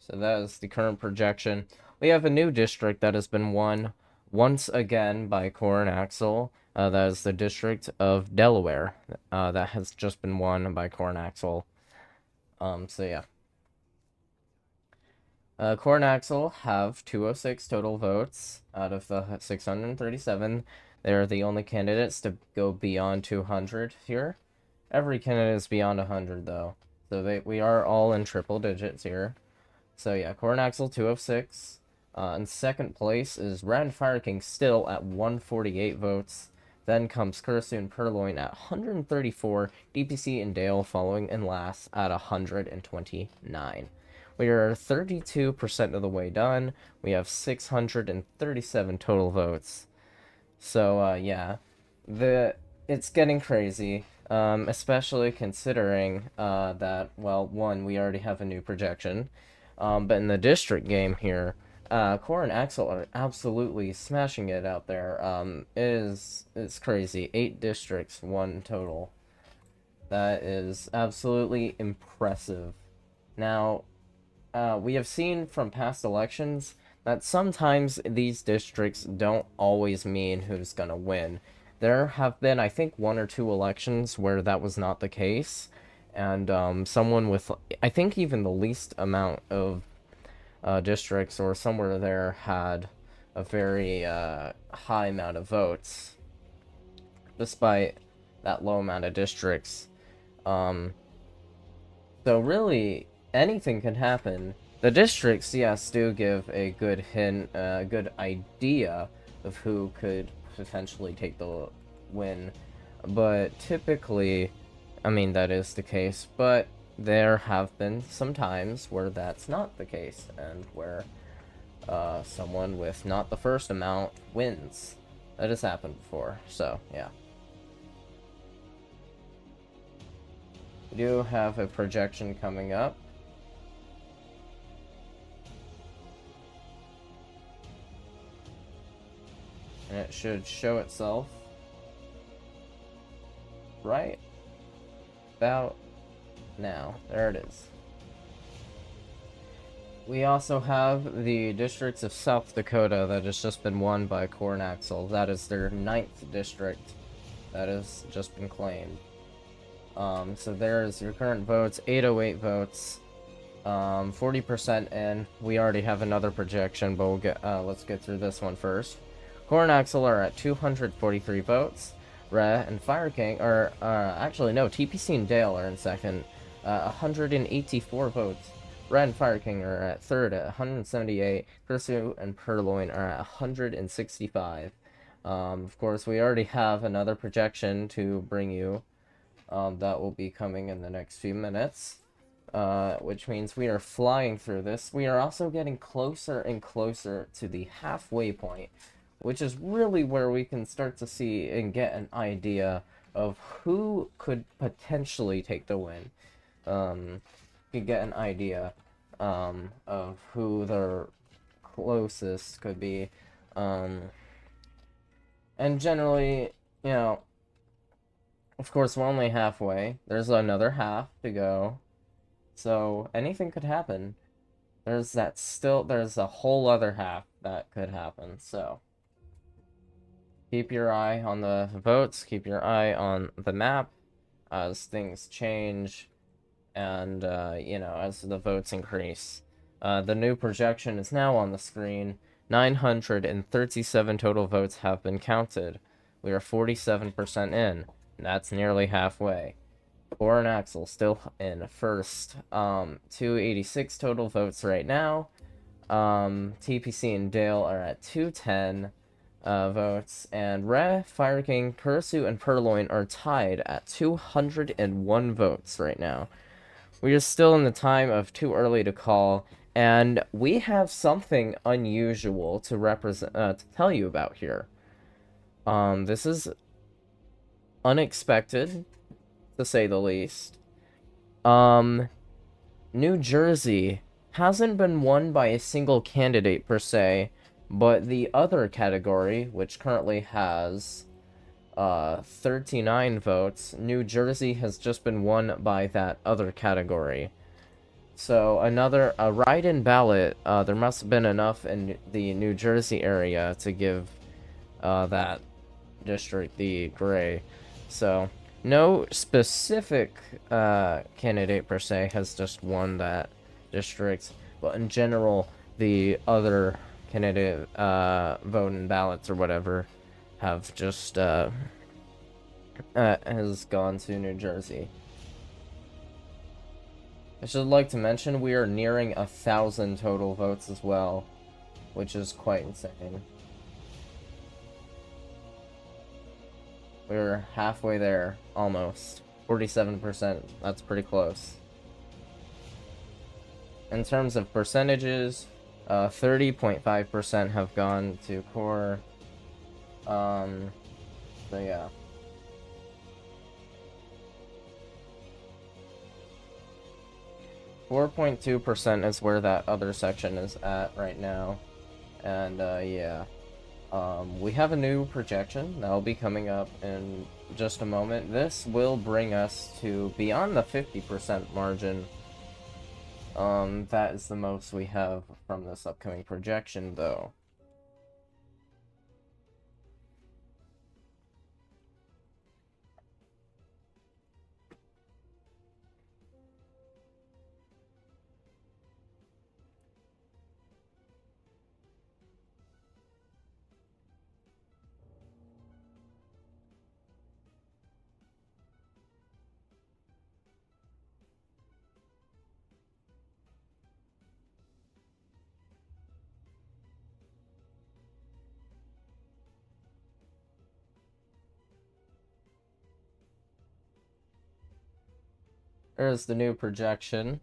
So that is the current projection. We have a new district that has been won once again by Core and Axel. That is the District of Delaware. That has just been won by Core and Axel. So yeah. Core and Axel have 206 total votes out of the 637. They're the only candidates to go beyond 200 here. Every candidate is beyond 100 though. So we are all in triple digits here. So yeah, Core and Axel 206. In second place is Red and Fire King still at 148 votes. Then comes Kursu and Purloin at 134, DPC and Dale following in last at 129. We are 32% of the way done. We have 637 total votes. So, yeah, it's getting crazy, especially considering that, well, one, we already have a new projection, but in the district game here, Core and Axel are absolutely smashing it out there. It's crazy. 8 districts, 1 total. That is absolutely impressive. Now, we have seen from past elections that sometimes these districts don't always mean who's gonna win. There have been, I think, 1 or 2 elections where that was not the case, and someone with, I think, even the least amount of districts or somewhere there had a very high amount of votes, despite that low amount of districts. So really, anything can happen. The districts, yes, do give a good hint, a good idea of who could potentially take the win, but typically, I mean, that is the case, but there have been some times where that's not the case, and where someone with not the first amount wins. That has happened before, so yeah. We do have a projection coming up. And it should show itself right about now. There it is. We also have the districts of South Dakota that has just been won by Core and Axel. That is their 9th district that has just been claimed. So there's your current votes, 808 votes, 40% in. We already have another projection, but we'll get, let's get through this one first. Core and Axel are at 243 votes. Rhett and Fire King are, actually no, TPC and Dale are in second, 184 votes. Red and Fire King are at third at 178. Kursu and Purloin are at 165. Of course, we already have another projection to bring you. That will be coming in the next few minutes. Which means we are flying through this. We are also getting closer and closer to the halfway point, which is really where we can start to see and get an idea of who could potentially take the win. You get an idea of who the closest could be. And generally, you know, of course, we're only halfway. There's another half to go. So anything could happen. There's a whole other half that could happen. So keep your eye on the votes, keep your eye on the map as things change, and you know, as the votes increase. The new projection is now on the screen. 937 total votes have been counted. We are 47% in. That's nearly halfway. Core and Axel still in first. 286 total votes right now. TPC and Dale are at 210 votes. And Re, Fire King, Kursu, and Purloin are tied at 201 votes right now. We are still in the time of too early to call, and we have something unusual to to tell you about here. This is unexpected, to say the least. New Jersey hasn't been won by a single candidate per se, but the other category, which currently has 39 votes, New Jersey has just been won by that other category. So a write-in ballot, there must have been enough in the New Jersey area to give that district the gray. So no specific candidate per se has just won that district, but in general, the other candidate vote-in ballots or whatever have just has gone to New Jersey. I should like to mention we are nearing 1,000 total votes as well. which is quite insane. We're halfway there, almost. 47%, that's pretty close. In terms of percentages, 30.5% have gone to core. So yeah. .2% is where that other section is at right now. And yeah. We have a new projection that'll be coming up in just a moment. This will bring us to beyond the 50% margin. That is the most we have from this upcoming projection, though. There's the new projection.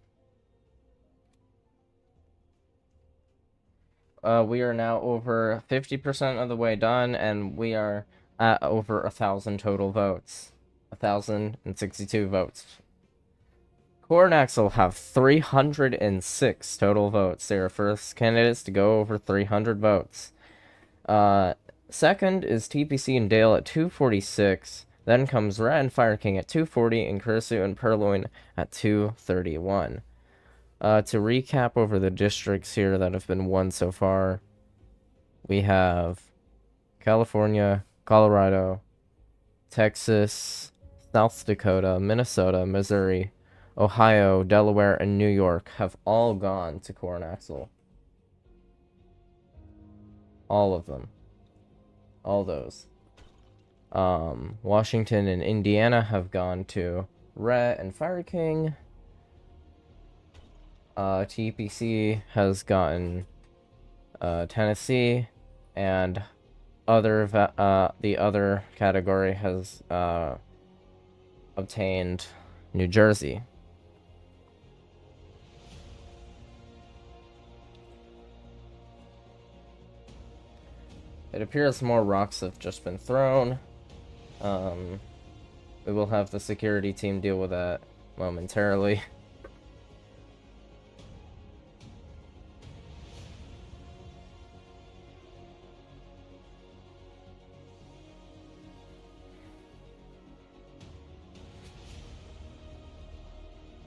We are now over 50% of the way done, and we are at over 1,000 total votes. 1,062 votes. Cornax will have 306 total votes. They are first candidates to go over 300 votes. Second is TPC and Dale at 246. Then comes Rat and Fire King at 240, and Kursu and Purloin at 231. To recap over the districts here that have been won so far, we have California, Colorado, Texas, South Dakota, Minnesota, Missouri, Ohio, Delaware, and New York have all gone to Core Axle. All of them. All those. Washington and Indiana have gone to Rat and Fire King. TPC has gotten Tennessee, and the other category has obtained New Jersey. It appears more rocks have just been thrown. We will have the security team deal with that momentarily.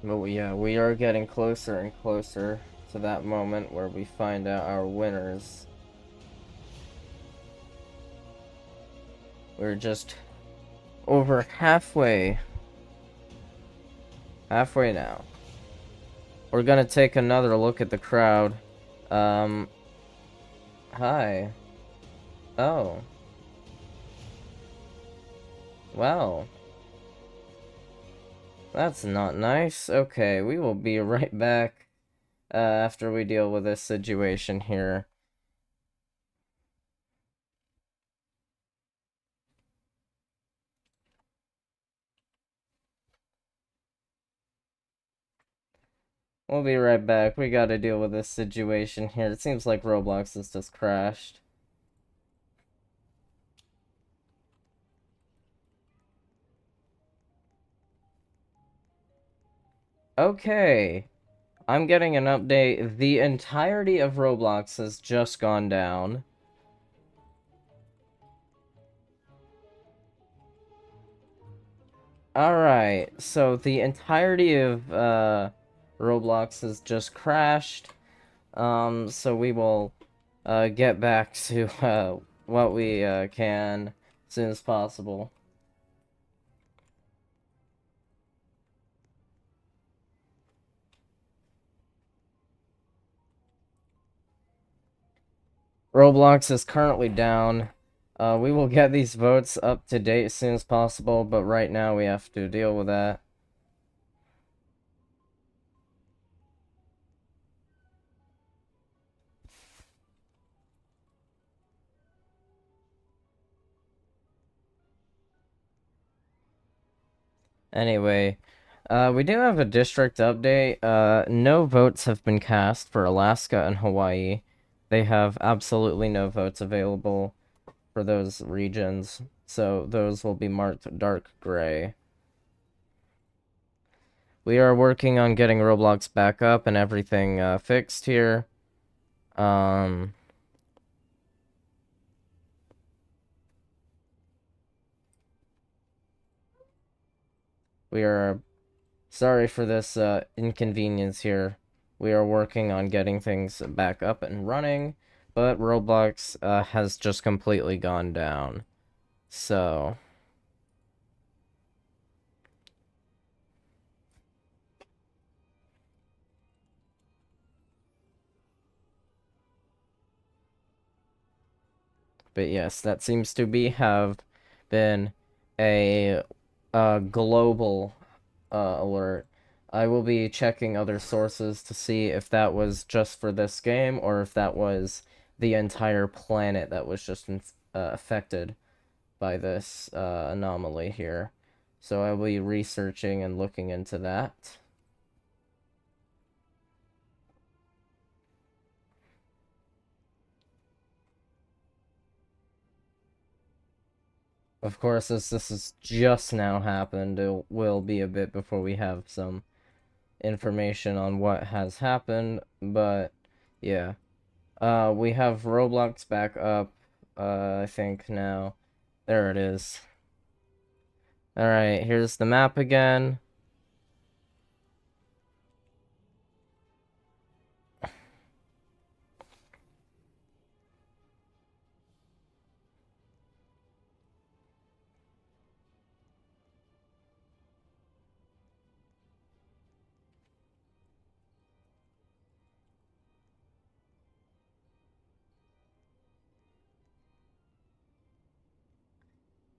But yeah, we are getting closer and closer to that moment where we find out our winners. We're just over halfway. Halfway now. We're gonna take another look at the crowd. Hi. Oh. Wow. That's not nice. Okay, we will be right back after we deal with this situation here. We'll be right back. We gotta deal with this situation here. It seems like Roblox has just crashed. Okay. I'm getting an update. The entirety of Roblox has just gone down. Alright, so the entirety of Roblox has just crashed. So we will get back to what we can as soon as possible. Roblox is currently down. We will get these votes up to date as soon as possible, but right now we have to deal with that. Anyway, we do have a district update. No votes have been cast for Alaska and Hawaii. They have absolutely no votes available for those regions, so those will be marked dark gray. We are working on getting Roblox back up and everything fixed here. We are sorry for this inconvenience here. We are working on getting things back up and running, but Roblox has just completely gone down. So, but yes, that seems to have been a global alert. I will be checking other sources to see if that was just for this game or if that was the entire planet that was just affected by this anomaly here. So I will be researching and looking into that. Of course, as this has just now happened, it will be a bit before we have some information on what has happened, but yeah. We have Roblox back up, I think now. There it is. Alright, here's the map again.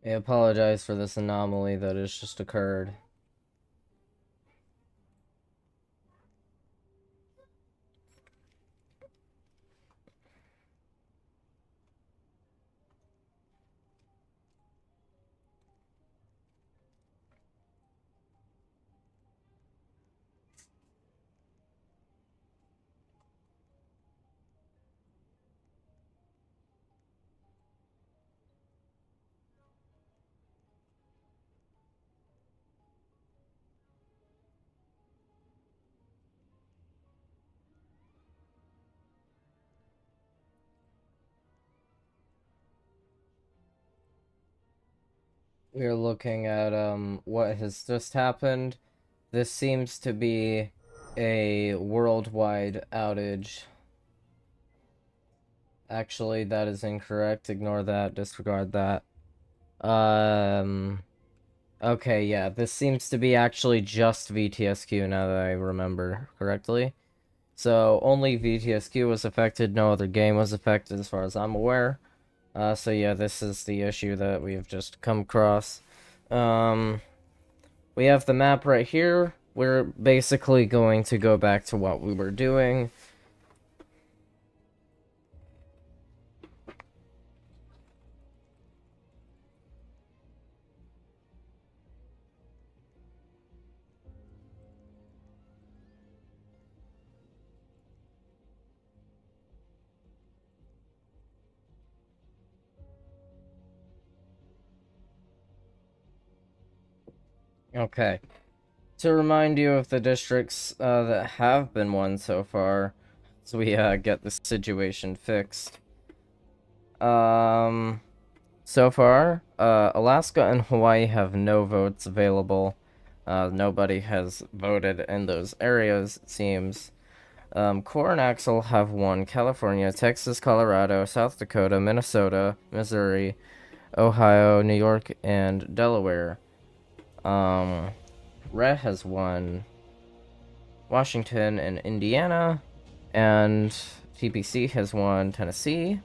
I apologize for this anomaly that has just occurred. We're looking at what has just happened. This seems to be a worldwide outage. Actually, that is incorrect. Ignore that, disregard that. Okay, yeah, this seems to be actually just VTSQ now that I remember correctly. So only VTSQ was affected, no other game was affected as far as I'm aware. So yeah, this is the issue that we've just come across. We have the map right here. We're basically going to go back to what we were doing. Okay. To remind you of the districts that have been won so far, so we get the situation fixed. So far, Alaska and Hawaii have no votes available. Nobody has voted in those areas, it seems. Core and Axel have won California, Texas, Colorado, South Dakota, Minnesota, Missouri, Ohio, New York, and Delaware. Red has won Washington and Indiana, and TPC has won Tennessee.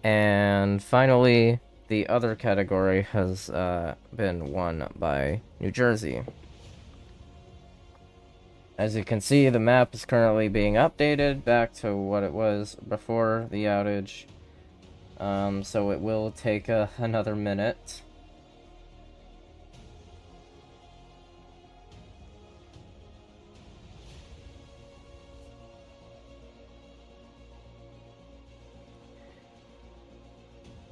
And finally, the other category has been won by New Jersey. As you can see, the map is currently being updated back to what it was before the outage. So it will take another minute.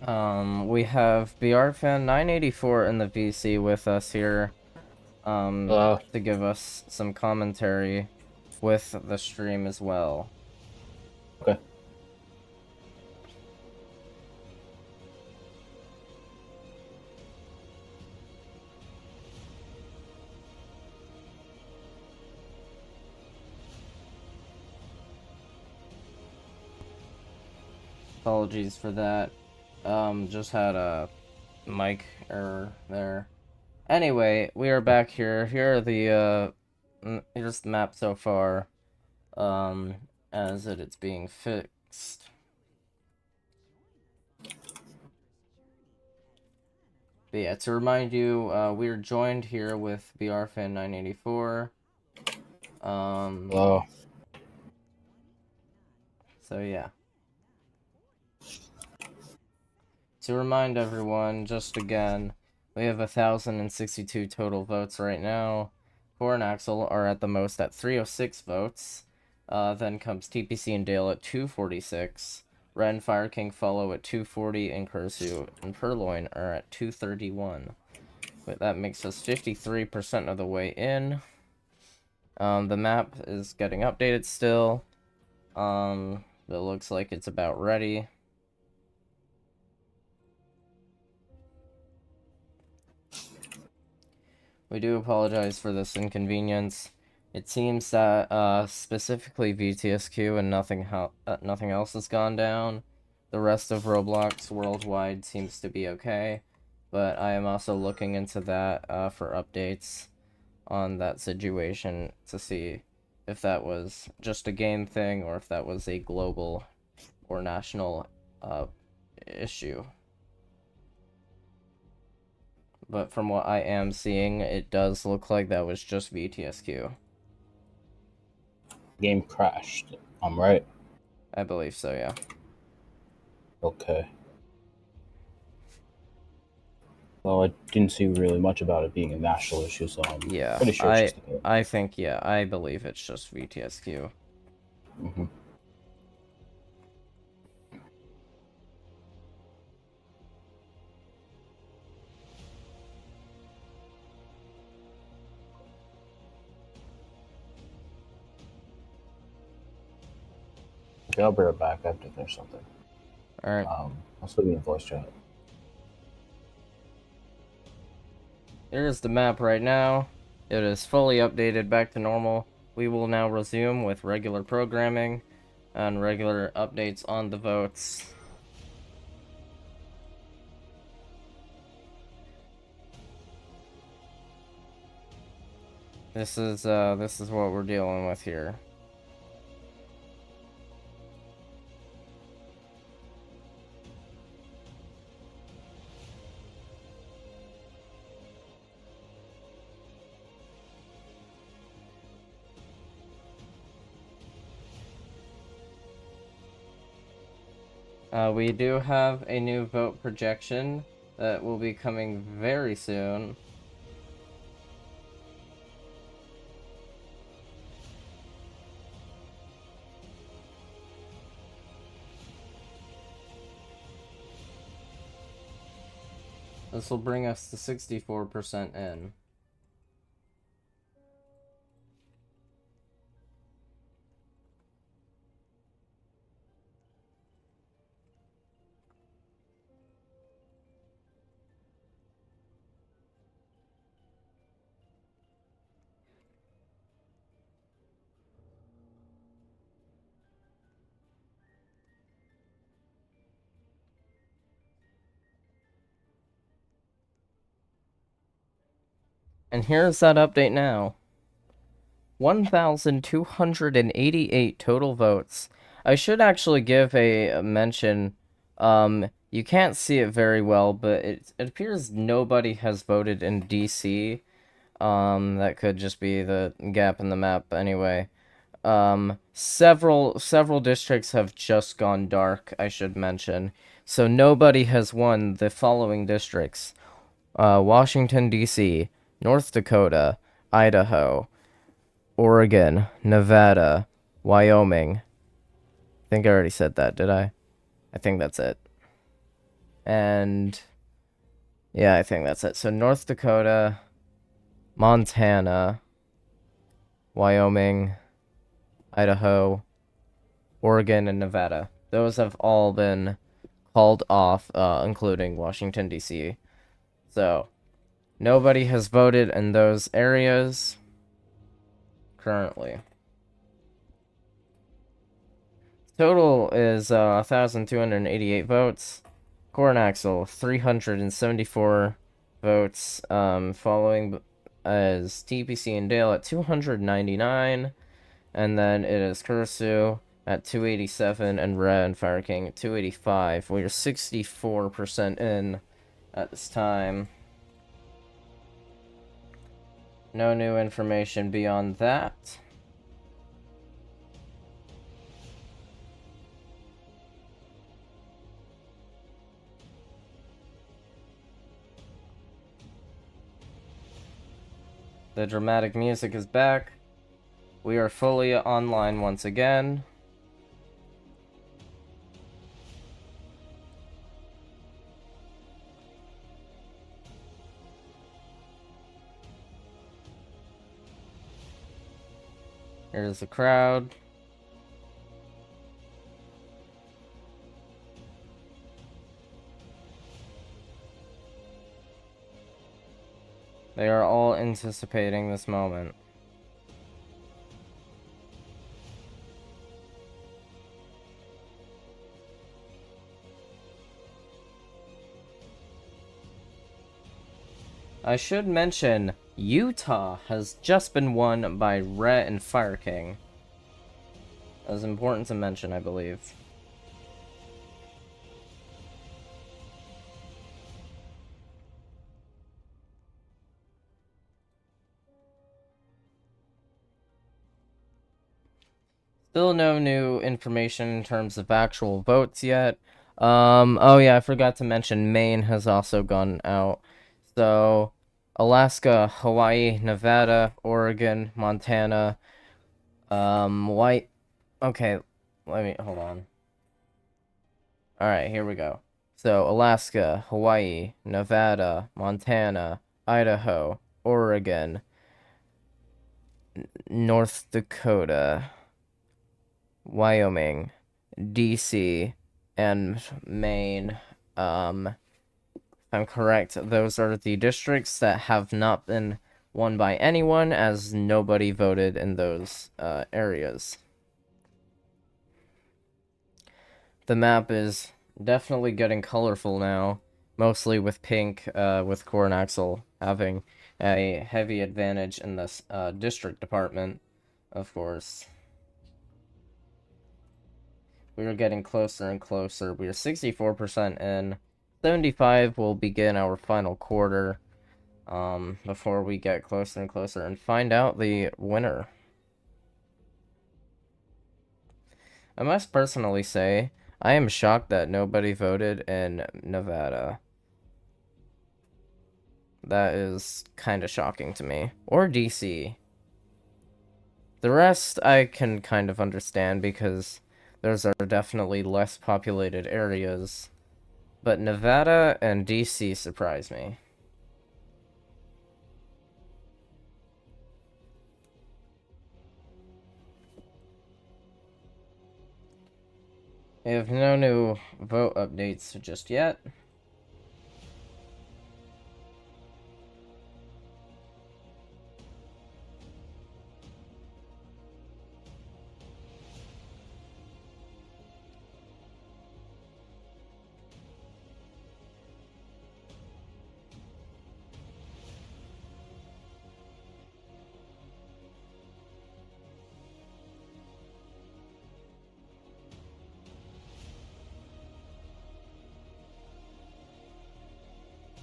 We have BRFan984 in the VC with us here, to give us some commentary with the stream as well. Okay. Apologies for that. Just had a mic error there. Anyway, we are back here. Here are the, here's the map so far, as it's being fixed. But yeah, to remind you, we're joined here with BRFan984. Hello. So yeah. To remind everyone, just again, we have 1,062 total votes right now. Core and Axel are at the most at 306 votes. Then comes TPC and Dale at 246. Red and Fire King follow at 240, and Kursu and Purloin are at 231. But that makes us 53% of the way in. The map is getting updated still. It looks like it's about ready. We do apologize for this inconvenience. It seems that specifically VTSQ and nothing else has gone down. The rest of Roblox worldwide seems to be okay, but I am also looking into that for updates on that situation to see if that was just a game thing or if that was a global or national issue. But from what I am seeing, it does look like that was just VTSQ. Game crashed. I'm right. I believe so, yeah. Okay. Well, I didn't see really much about it being a national issue, so I'm pretty sure it's just a game. I think, yeah, I believe it's just VTSQ. Mm-hmm. Okay, I'll be right back. I have to finish something. Alright. I'll still be in voice chat. Here's the map right now. It is fully updated back to normal. We will now resume with regular programming and regular updates on the votes. This is what we're dealing with here. We do have a new vote projection that will be coming very soon. This will bring us to 64% in. And here's that update now. 1,288 total votes. I should actually give a mention. You can't see it very well, but it appears nobody has voted in DC. That could just be the gap in the map anyway. Several districts have just gone dark, I should mention. So nobody has won the following districts. Washington, D.C., North Dakota, Idaho, Oregon, Nevada, Wyoming. I think I already said that, did I? I think that's it. And yeah, I think that's it. So North Dakota, Montana, Wyoming, Idaho, Oregon, and Nevada. Those have all been called off, including Washington, D.C. So nobody has voted in those areas currently. Total is 1,288 votes. Corn Axle, 374 votes. Following as TPC and Dale at 299. And then it is Kursu at 287 and Red and Fire King at 285. We are 64% in at this time. No new information beyond that. The dramatic music is back. We are fully online once again. Here's the crowd. They are all anticipating this moment. I should mention, Utah has just been won by Rhett and Fire King. That was important to mention, I believe. Still no new information in terms of actual votes yet. Oh yeah, I forgot to mention Maine has also gone out. So, Alaska, Hawaii, Nevada, Oregon, Montana, okay, hold on. Alright, here we go. So, Alaska, Hawaii, Nevada, Montana, Idaho, Oregon, North Dakota, Wyoming, DC, and Maine. If I'm correct, those are the districts that have not been won by anyone, as nobody voted in those areas. The map is definitely getting colorful now, mostly with pink, with Corn Axle having a heavy advantage in this district department, of course. We are getting closer and closer. We are 64% in. 75 will begin our final quarter, before we get closer and closer and find out the winner. I must personally say, I am shocked that nobody voted in Nevada. That is kind of shocking to me. Or DC. The rest I can kind of understand because those are definitely less populated areas. But Nevada and DC surprise me. We have no new vote updates just yet.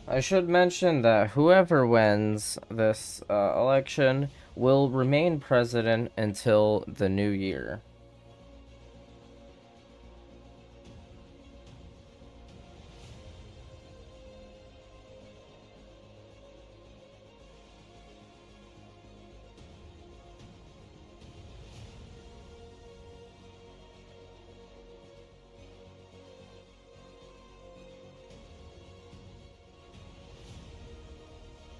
I should mention that whoever wins this election will remain president until the new year.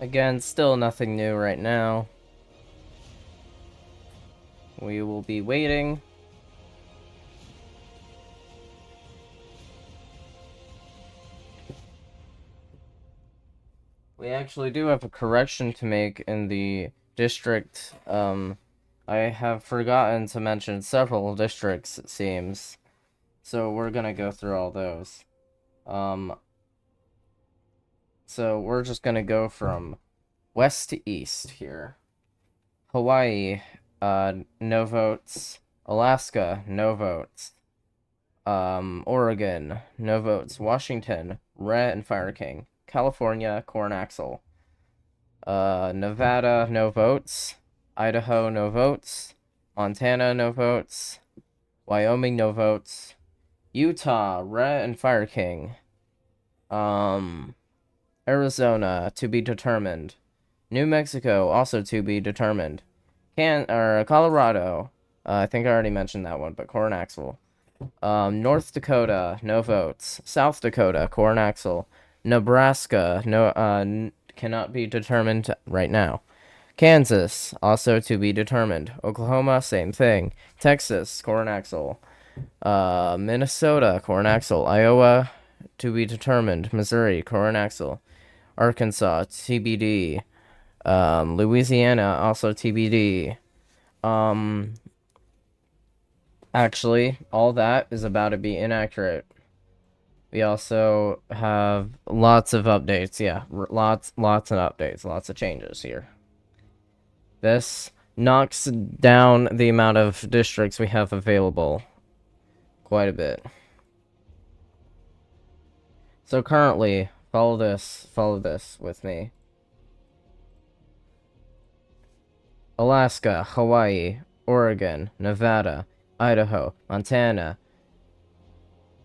Again, still nothing new right now. We will be waiting. We actually do have a correction to make in the district. I have forgotten to mention several districts, it seems. So we're gonna go through all those. So we're just gonna go from west to east here. Hawaii, no votes. Alaska, no votes. Oregon, no votes. Washington, Rhett and Fire King. California, Corn Axle. Nevada, no votes. Idaho, no votes. Montana, no votes. Wyoming, no votes. Utah, Rhett and Fire King. Arizona, to be determined. New Mexico, also to be determined. Colorado, I think I already mentioned that one, but Corn Axle. North Dakota, no votes. South Dakota, Corn Axle. Nebraska, no, cannot be determined right now. Kansas, also to be determined. Oklahoma, same thing. Texas, Corn Axle. Minnesota, Corn Axle. Iowa, to be determined. Missouri, Corn Axle. Arkansas, TBD. Louisiana, also TBD. Actually, all that is about to be inaccurate. We also have lots of updates. Yeah, lots of updates, lots of changes here. This knocks down the amount of districts we have available quite a bit. So currently, follow this with me. Alaska, Hawaii, Oregon, Nevada, Idaho, Montana,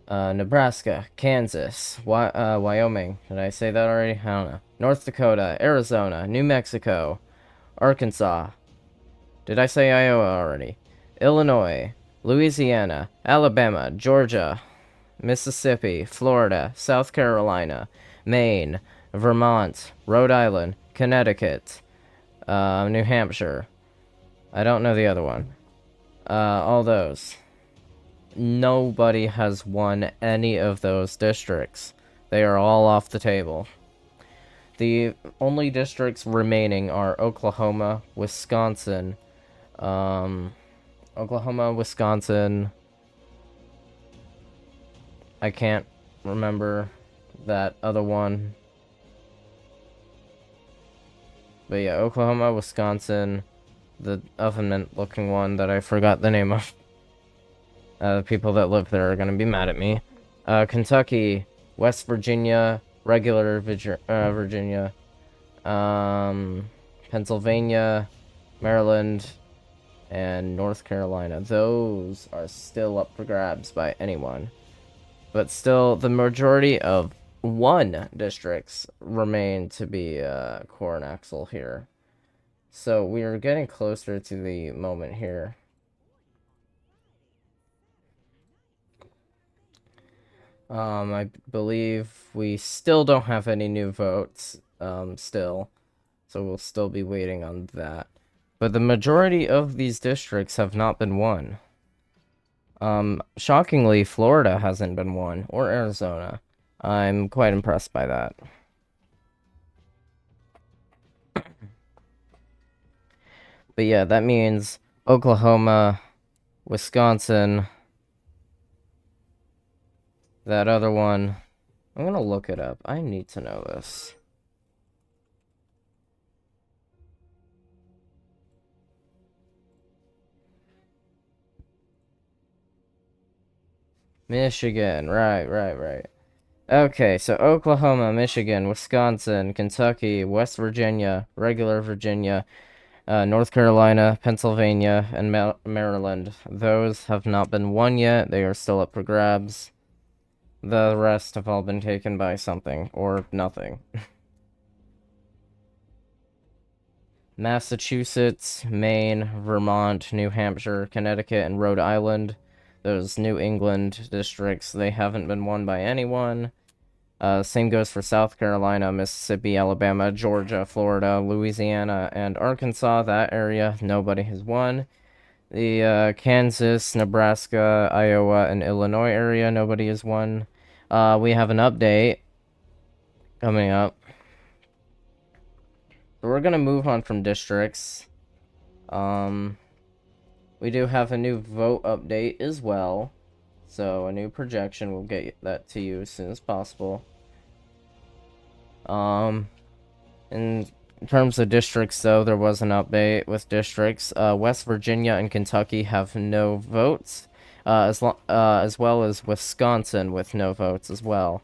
Nebraska, Kansas, Wyoming. Did I say that already? I don't know. North Dakota, Arizona, New Mexico, Arkansas. Did I say Iowa already? Illinois, Louisiana, Alabama, Georgia, Mississippi, Florida, South Carolina, Maine, Vermont, Rhode Island, Connecticut, New Hampshire. I don't know the other one. All those. Nobody has won any of those districts. They are all off the table. The only districts remaining are Oklahoma, Wisconsin, Wisconsin. I can't remember that other one. But yeah, Oklahoma, Wisconsin, the oven-mint-looking one that I forgot the name of. The people that live there are gonna be mad at me. Kentucky, West Virginia, regular Virginia, Pennsylvania, Maryland, and North Carolina. Those are still up for grabs by anyone. But still, the majority of one districts remain to be Corn Axle here. So we are getting closer to the moment here. I believe we still don't have any new votes, still. So we'll still be waiting on that. But the majority of these districts have not been won. Shockingly, Florida hasn't been won, or Arizona. I'm quite impressed by that. But yeah, that means Oklahoma, Wisconsin, that other one. I'm gonna look it up. I need to know this. Michigan, right. Okay, so Oklahoma, Michigan, Wisconsin, Kentucky, West Virginia, regular Virginia, North Carolina, Pennsylvania, and Maryland. Those have not been won yet. They are still up for grabs. The rest have all been taken by something, or nothing. Massachusetts, Maine, Vermont, New Hampshire, Connecticut, and Rhode Island. Those New England districts, they haven't been won by anyone. Same goes for South Carolina, Mississippi, Alabama, Georgia, Florida, Louisiana, and Arkansas. That area, nobody has won. The Kansas, Nebraska, Iowa, and Illinois area, nobody has won. We have an update coming up. So we're gonna move on from districts. We do have a new vote update as well. So a new projection, we'll get that to you as soon as possible. In terms of districts, though, there was an update with districts. West Virginia and Kentucky have no votes, as well as Wisconsin with no votes as well.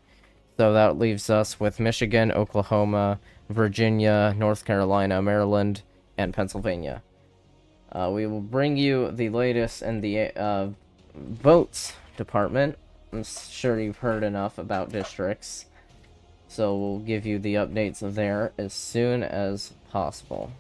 So that leaves us with Michigan, Oklahoma, Virginia, North Carolina, Maryland, and Pennsylvania. We will bring you the latest in the votes department. I'm sure you've heard enough about districts. So we'll give you the updates there as soon as possible.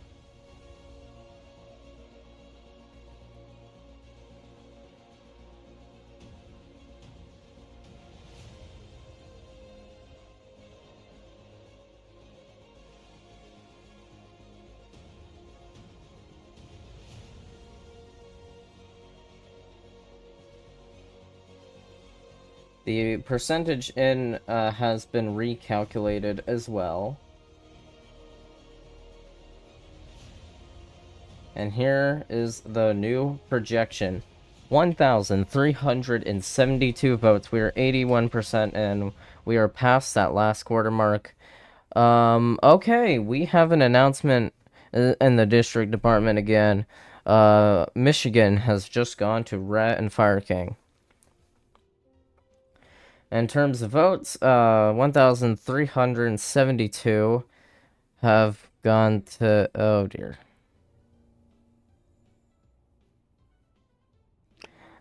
The percentage in has been recalculated as well. And here is the new projection. 1,372 votes. We are 81% in. We are past that last quarter mark. Okay, we have an announcement in the district department again. Michigan has just gone to Rat and Fire King. In terms of votes, 1,372 have gone to... Oh, dear.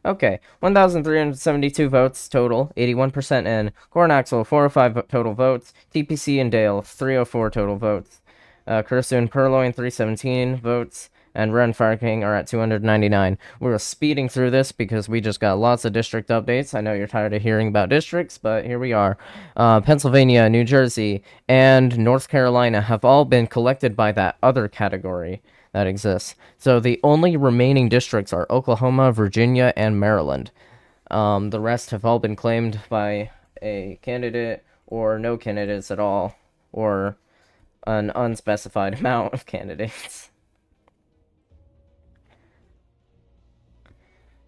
Okay, 1,372 votes total, 81% in. Cornaxle, 405 total votes. TPC and Dale, 304 total votes. Cursu and Purloin, 317 votes. And Ren Fire King are at 299. We're speeding through this because we just got lots of district updates. I know you're tired of hearing about districts, but here we are. Pennsylvania, New Jersey, and North Carolina have all been collected by that other category that exists. So the only remaining districts are Oklahoma, Virginia, and Maryland. The rest have all been claimed by a candidate or no candidates at all, or an unspecified amount of candidates.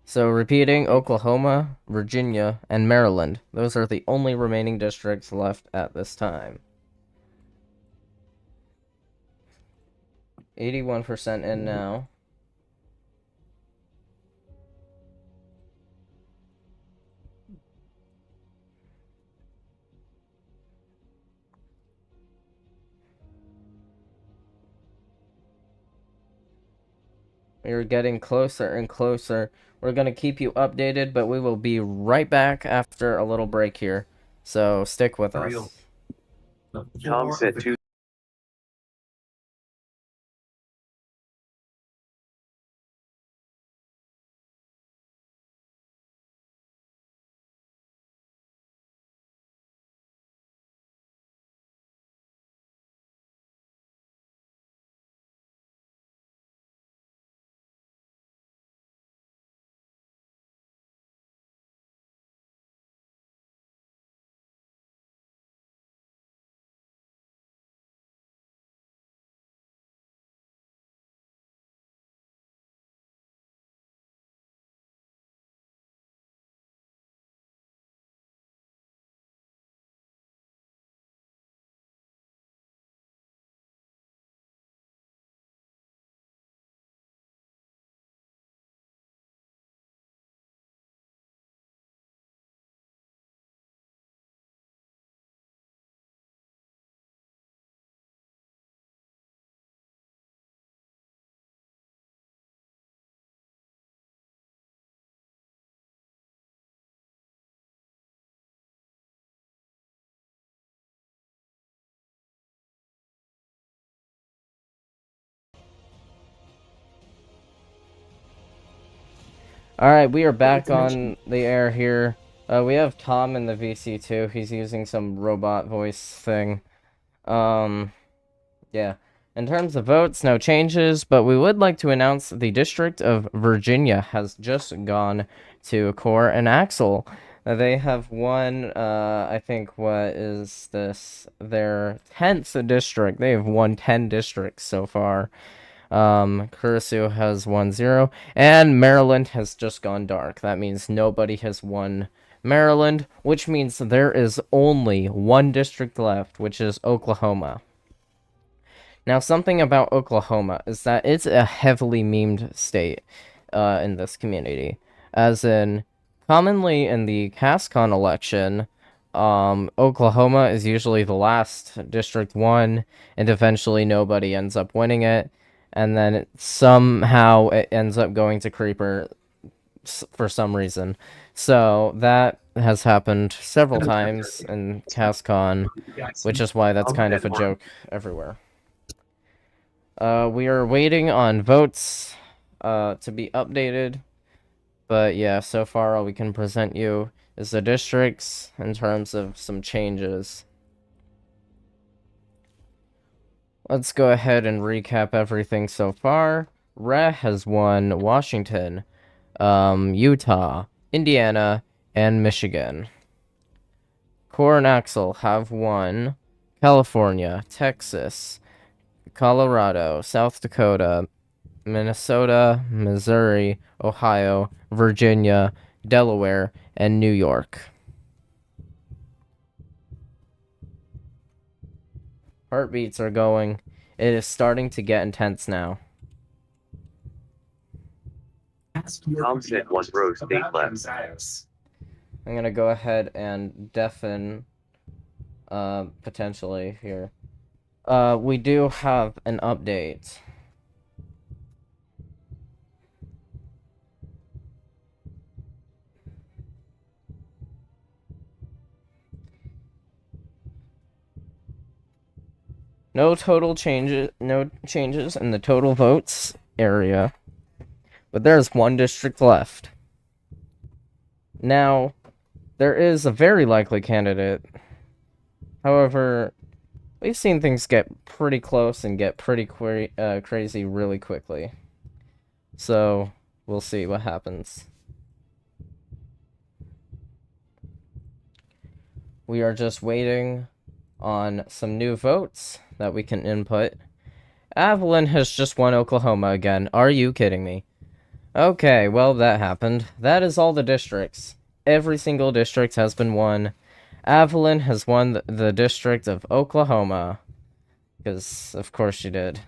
So repeating, Oklahoma, Virginia, and Maryland. Those are the only remaining districts left at this time. 81% in now. We are getting closer and closer. We're going to keep you updated, but we will be right back after a little break here. So stick with us. Tom said two. Alright, we are back on the air here. We have Tom in the VC2. He's using some robot voice thing. Yeah. In terms of votes, no changes, but we would like to announce the District of Virginia has just gone to Core and Axel. They have won, I think, what is this? Their 10th district. They have won 10 districts so far. Kurisu has won 0, and Maryland has just gone dark. That means nobody has won Maryland, which means there is only one district left, which is Oklahoma. Now, something about Oklahoma is that it's a heavily memed state in this community. As in, commonly in the CastCon election, Oklahoma is usually the last district won, and eventually nobody ends up winning it. And then somehow it ends up going to Creeper for some reason. So that has happened several times in CastCon, which is why that's kind of a joke everywhere. We are waiting on votes to be updated. But yeah, so far all we can present you is the districts in terms of some changes. Let's go ahead and recap everything so far. Rhea has won Washington, Utah, Indiana, and Michigan. Core and Axel have won California, Texas, Colorado, South Dakota, Minnesota, Missouri, Ohio, Virginia, Delaware, and New York. Heartbeats are going. It is starting to get intense now. Tom said one row state left. I'm gonna go ahead and deafen potentially here. We do have an update. No changes in the total votes area. But there's one district left. Now, there is a very likely candidate. However, we've seen things get pretty close and get pretty crazy really quickly. So, we'll see what happens. We are just waiting on some new votes that we can input. Avalon has just won Oklahoma again. Are you kidding me? Okay, well, that happened. That is all the districts. Every single district has been won. Avalon has won the district of Oklahoma. Because, of course, she did.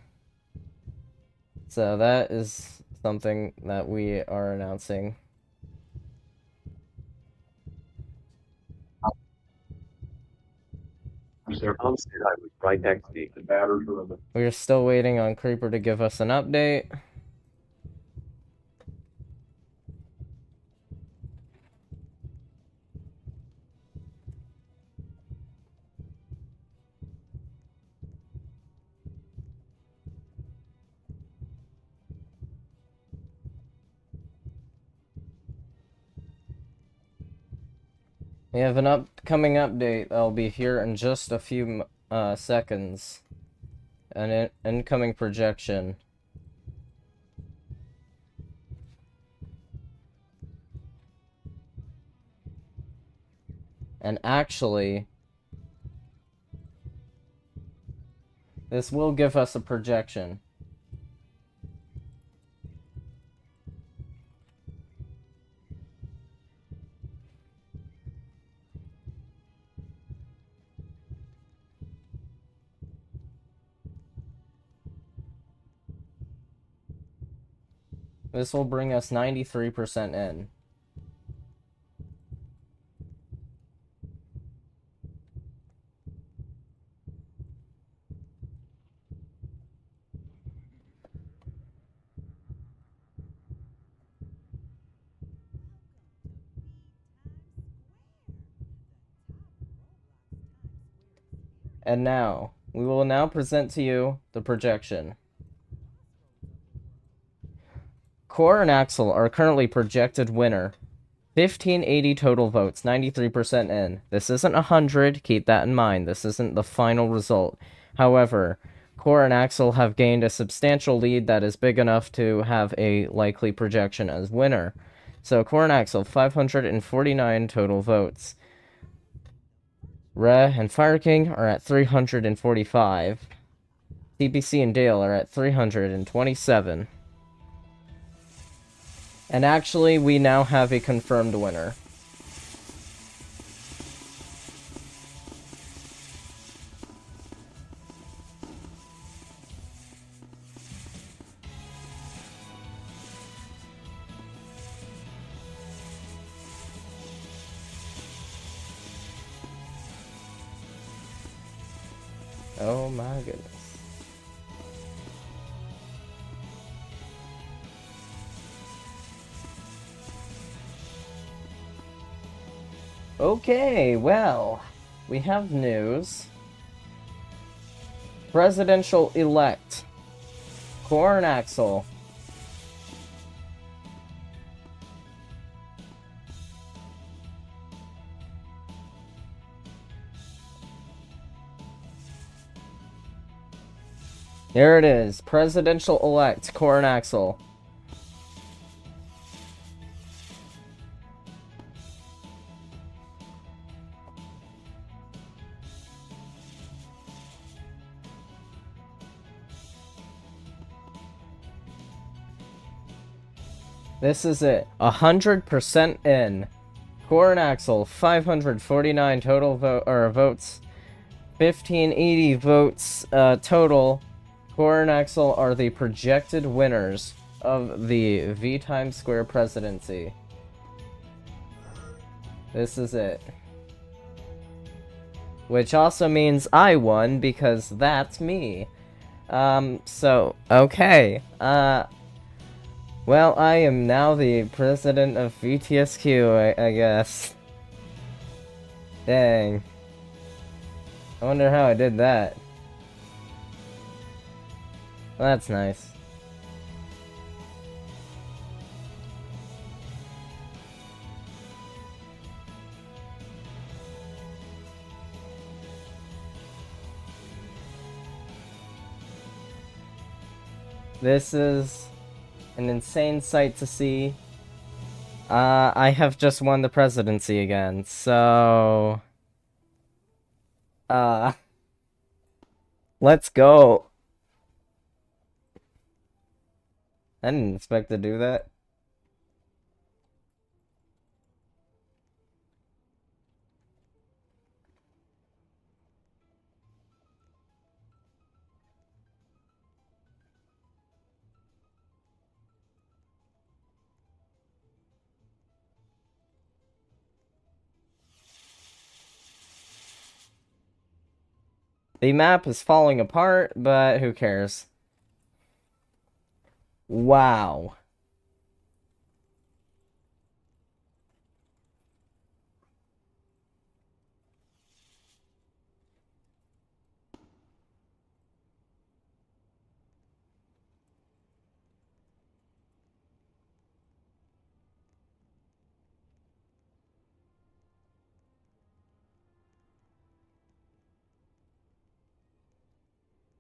So that is something that we are announcing. Tom said I was right next to you. We are still waiting on Creeper to give us an update. We have an upcoming update that'll be here in just a few seconds. An incoming projection. And actually, this will give us a projection. This will bring us 93% in. And now, we will now present to you the projection. Core and Axel are currently projected winner, 1580 total votes, 93% in. This isn't 100, keep that in mind. This isn't the final result. However, Core and Axel have gained a substantial lead that is big enough to have a likely projection as winner. So Core and Axel, 549 total votes. Re and Fire King are at 345. TBC and Dale are at 327. And actually, we now have a confirmed winner. Oh my goodness. Okay, well, we have news. Presidential-elect Core and Axel. There it is. Presidential-elect Core and Axel. This is it. 100% in. Core and Axel, 549 total votes. 1580 votes total. Core and Axel are the projected winners of the VTimes Square presidency. This is it. Which also means I won, because that's me. So, okay. Well, I am now the president of VTSQ, I guess. Dang. I wonder how I did that. Well, that's nice. This is an insane sight to see. I have just won the presidency again, so... let's go. I didn't expect to do that. The map is falling apart, but who cares? Wow.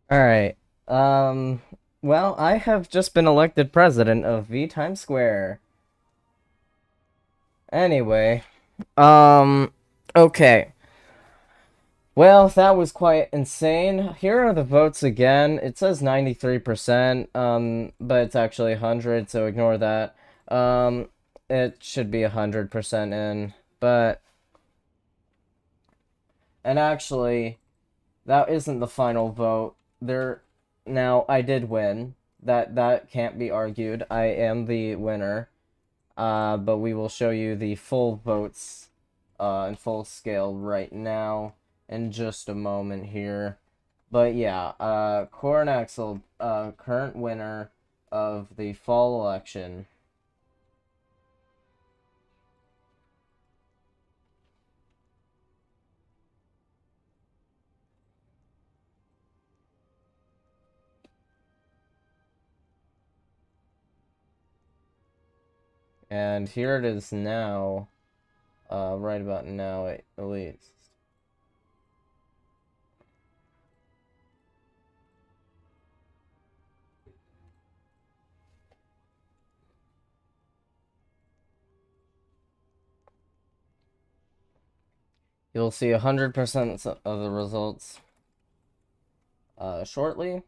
Alright. Well, I have just been elected president of VTimes Square. Anyway, okay. Well, that was quite insane. Here are the votes again. It says 93%, but it's actually 100, so ignore that. It should be 100% in, but... And actually, that isn't the final vote. Now, I did win. That can't be argued. I am the winner. But we will show you the full votes in full scale right now in just a moment here. But yeah, Core and Axel, current winner of the fall election. And here it is now, right about now at least. You'll see 100% of the results shortly.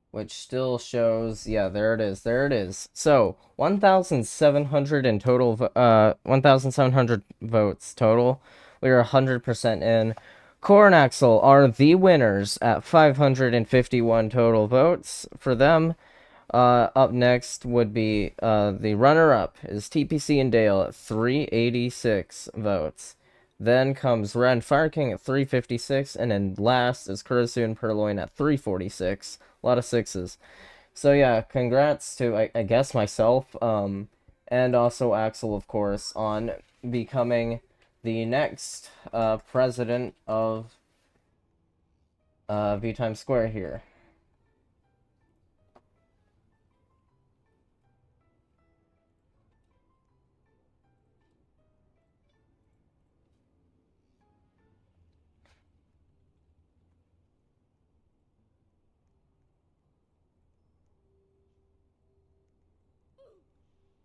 Which still shows, yeah, there it is. So, 1,700 in total, 1,700 votes total. We are 100% in. Core and Axel are the winners at 551 total votes for them. Up next would be, the runner-up is TPC and Dale at 386 votes. Then comes Ren Fire King at 356, and then last is Kurisu and Purloin at 346. A lot of sixes. So yeah, congrats to, I guess, myself, and also Axel, of course, on becoming the next, president of, VTimes Square here.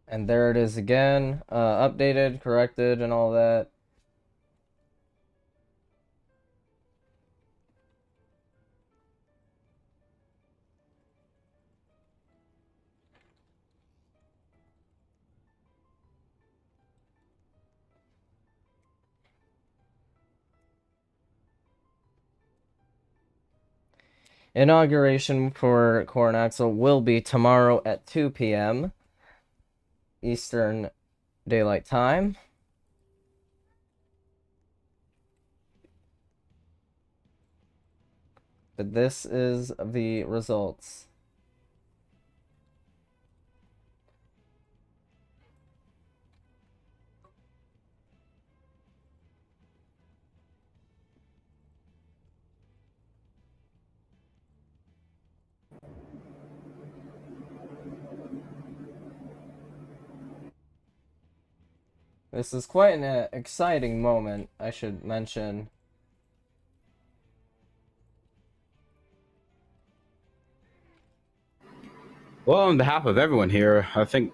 And there it is again, updated, corrected, and all that. Inauguration for Core and Axel will be tomorrow at 2 p.m. Eastern Daylight Time. But this is the results. This is quite an exciting moment, I should mention. Well, on behalf of everyone here, I think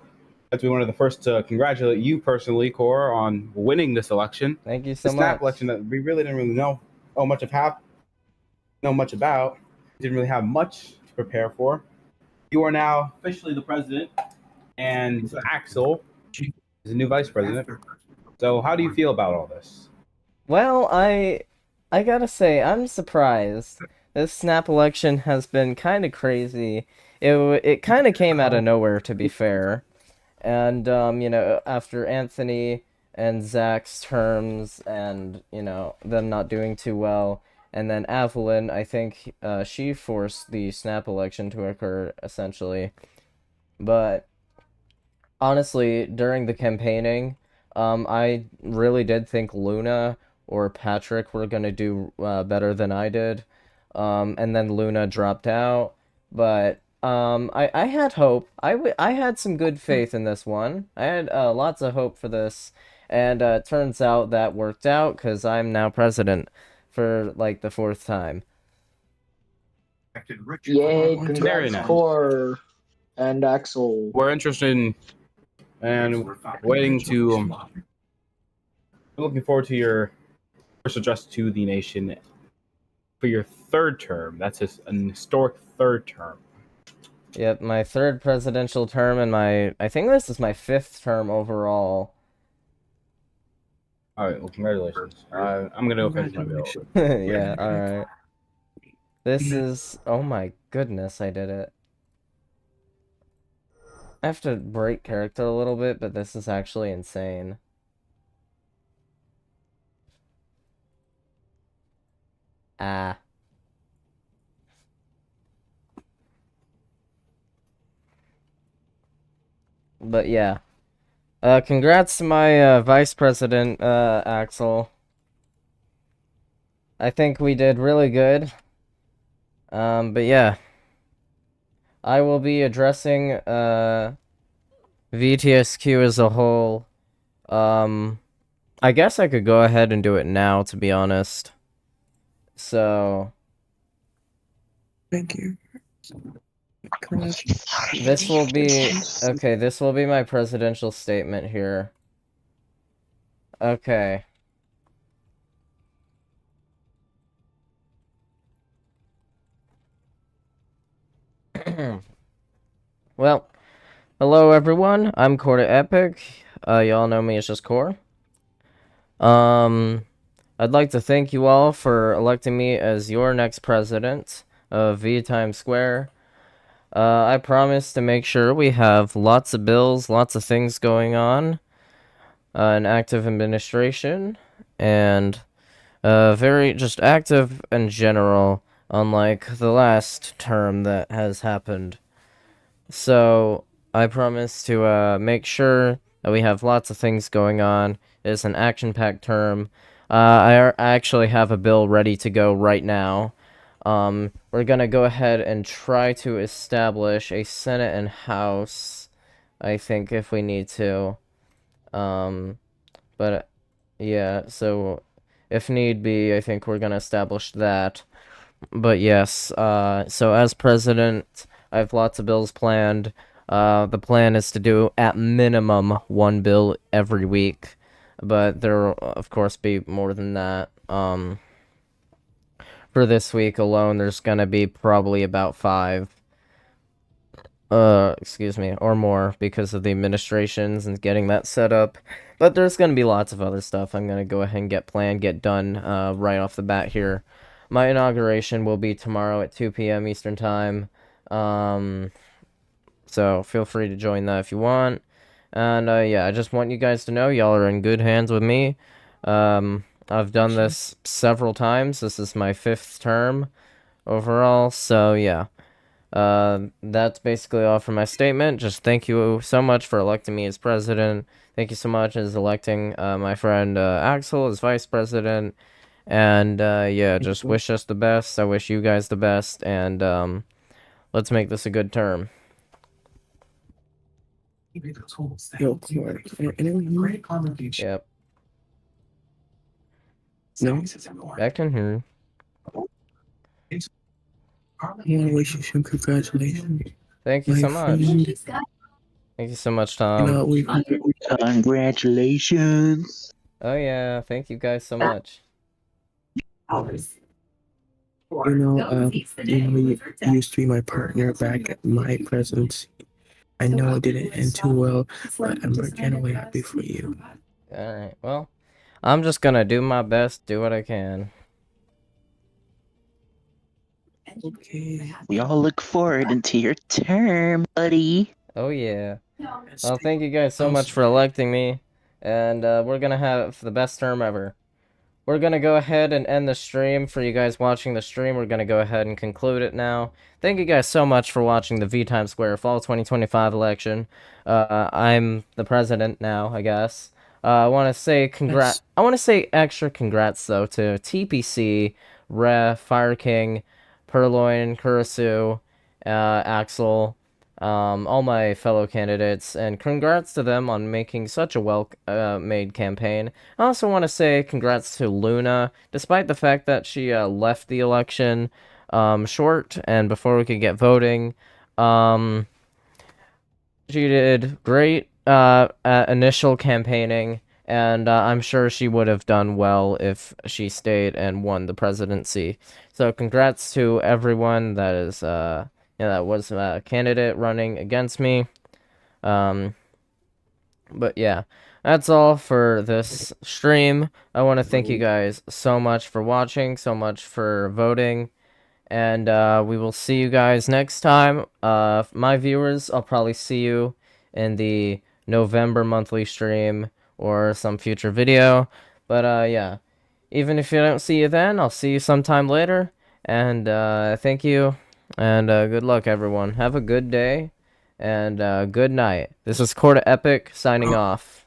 that we wanted the first to congratulate you personally, Core, on winning this election. Thank you so the much. snap election that we really didn't really know much about. Didn't really have much to prepare for. You are now officially the president, and Axel is the new vice president. So, how do you feel about all this? Well, I gotta say, I'm surprised. This snap election has been kind of crazy. It kind of came out of nowhere, to be fair. And, you know, after Anthony and Zach's terms and, you know, them not doing too well, and then Evelyn, I think, she forced the snap election to occur, essentially. But, honestly, during the campaigning, I really did think Luna or Patrick were gonna do better than I did. And then Luna dropped out. But I had hope. I had some good faith in this one. I had lots of hope for this. And it turns out that worked out because I'm now president for like the 4th time. Yay, congrats, Core and Axel. We're interested in and waiting to looking forward to your first address to the nation for your 3rd term. That's an historic 3rd term. Yep, my 3rd presidential term and I think this is my 5th term overall. Alright, well, congratulations. I'm gonna go finish my bill. Yeah, alright. This is... oh my goodness, I did it. I have to break character a little bit, but this is actually insane. Ah. But yeah. Congrats to my vice president, Axel. I think we did really good. But yeah. I will be addressing, VTSQ as a whole, I guess I could go ahead and do it now, to be honest. So... Thank you. This will be... Okay, this will be my presidential statement here. Okay. Well, hello everyone, I'm Core Epic. Y'all know me as just Core. I'd like to thank you all for electing me as your next president of VTimes Square. I promise to make sure we have lots of bills, lots of things going on, an active administration, and very just active in general, unlike the last term that has happened. So, I promise to make sure that we have lots of things going on. It's an action-packed term. I actually have a bill ready to go right now. We're gonna go ahead and try to establish a Senate and House, I think, if we need to. But, yeah, so, if need be, I think we're gonna establish that. But yes, so as president, I have lots of bills planned. The plan is to do, at minimum, one bill every week. But there will, of course, be more than that. For this week alone, there's gonna be probably about 5. Excuse me, or more, because of the administrations and getting that set up. But there's gonna be lots of other stuff I'm gonna go ahead and get planned, get done, right off the bat here. My inauguration will be tomorrow at 2 p.m. Eastern Time. So feel free to join that if you want. And, yeah, I just want you guys to know y'all are in good hands with me. I've done this several times. This is my 5th term overall, so yeah. That's basically all for my statement. Just thank you so much for electing me as president. Thank you so much as electing, my friend, Axel as vice president. And, yeah, just wish us the best. I wish you guys the best, and, let's make this a good term. Yo, Core, great conversation. Yep. No? I can hear. I want to wish you some congratulations. Thank you My so much. friend. Thank you so much, You Tom. know, Congratulations. Oh yeah, thank you guys so much. You used to be my partner back at my presidency. I know it didn't end too well, but I'm genuinely happy for you. Alright, well, I'm just gonna do my best, do what I can. Okay. We all look forward into your term, buddy. Oh yeah. Well, thank you guys so much for electing me, and we're gonna have the best term ever. We're gonna go ahead and end the stream. For you guys watching the stream, we're gonna go ahead and conclude it now. Thank you guys so much for watching the VTimes Square Fall 2025 election. I'm the president now, I guess. I want to say congrats. I want to say extra congrats though to TPC, Ref, Fire King, Purloin, Kurisu, Axel, all my fellow candidates, and congrats to them on making such a well-made campaign. I also want to say congrats to Luna, despite the fact that she left the election short and before we could get voting. She did great at initial campaigning, and I'm sure she would have done well if she stayed and won the presidency. So congrats to everyone that is that was a candidate running against me. But yeah, that's all for this stream. I want to thank you guys so much for watching, so much for voting, and we will see you guys next time. My viewers, I'll probably see you in the November monthly stream or some future video. But yeah, even if I don't see you then, I'll see you sometime later. And thank you. And good luck, everyone. Have a good day, and good night. This is Corda Epic, signing off.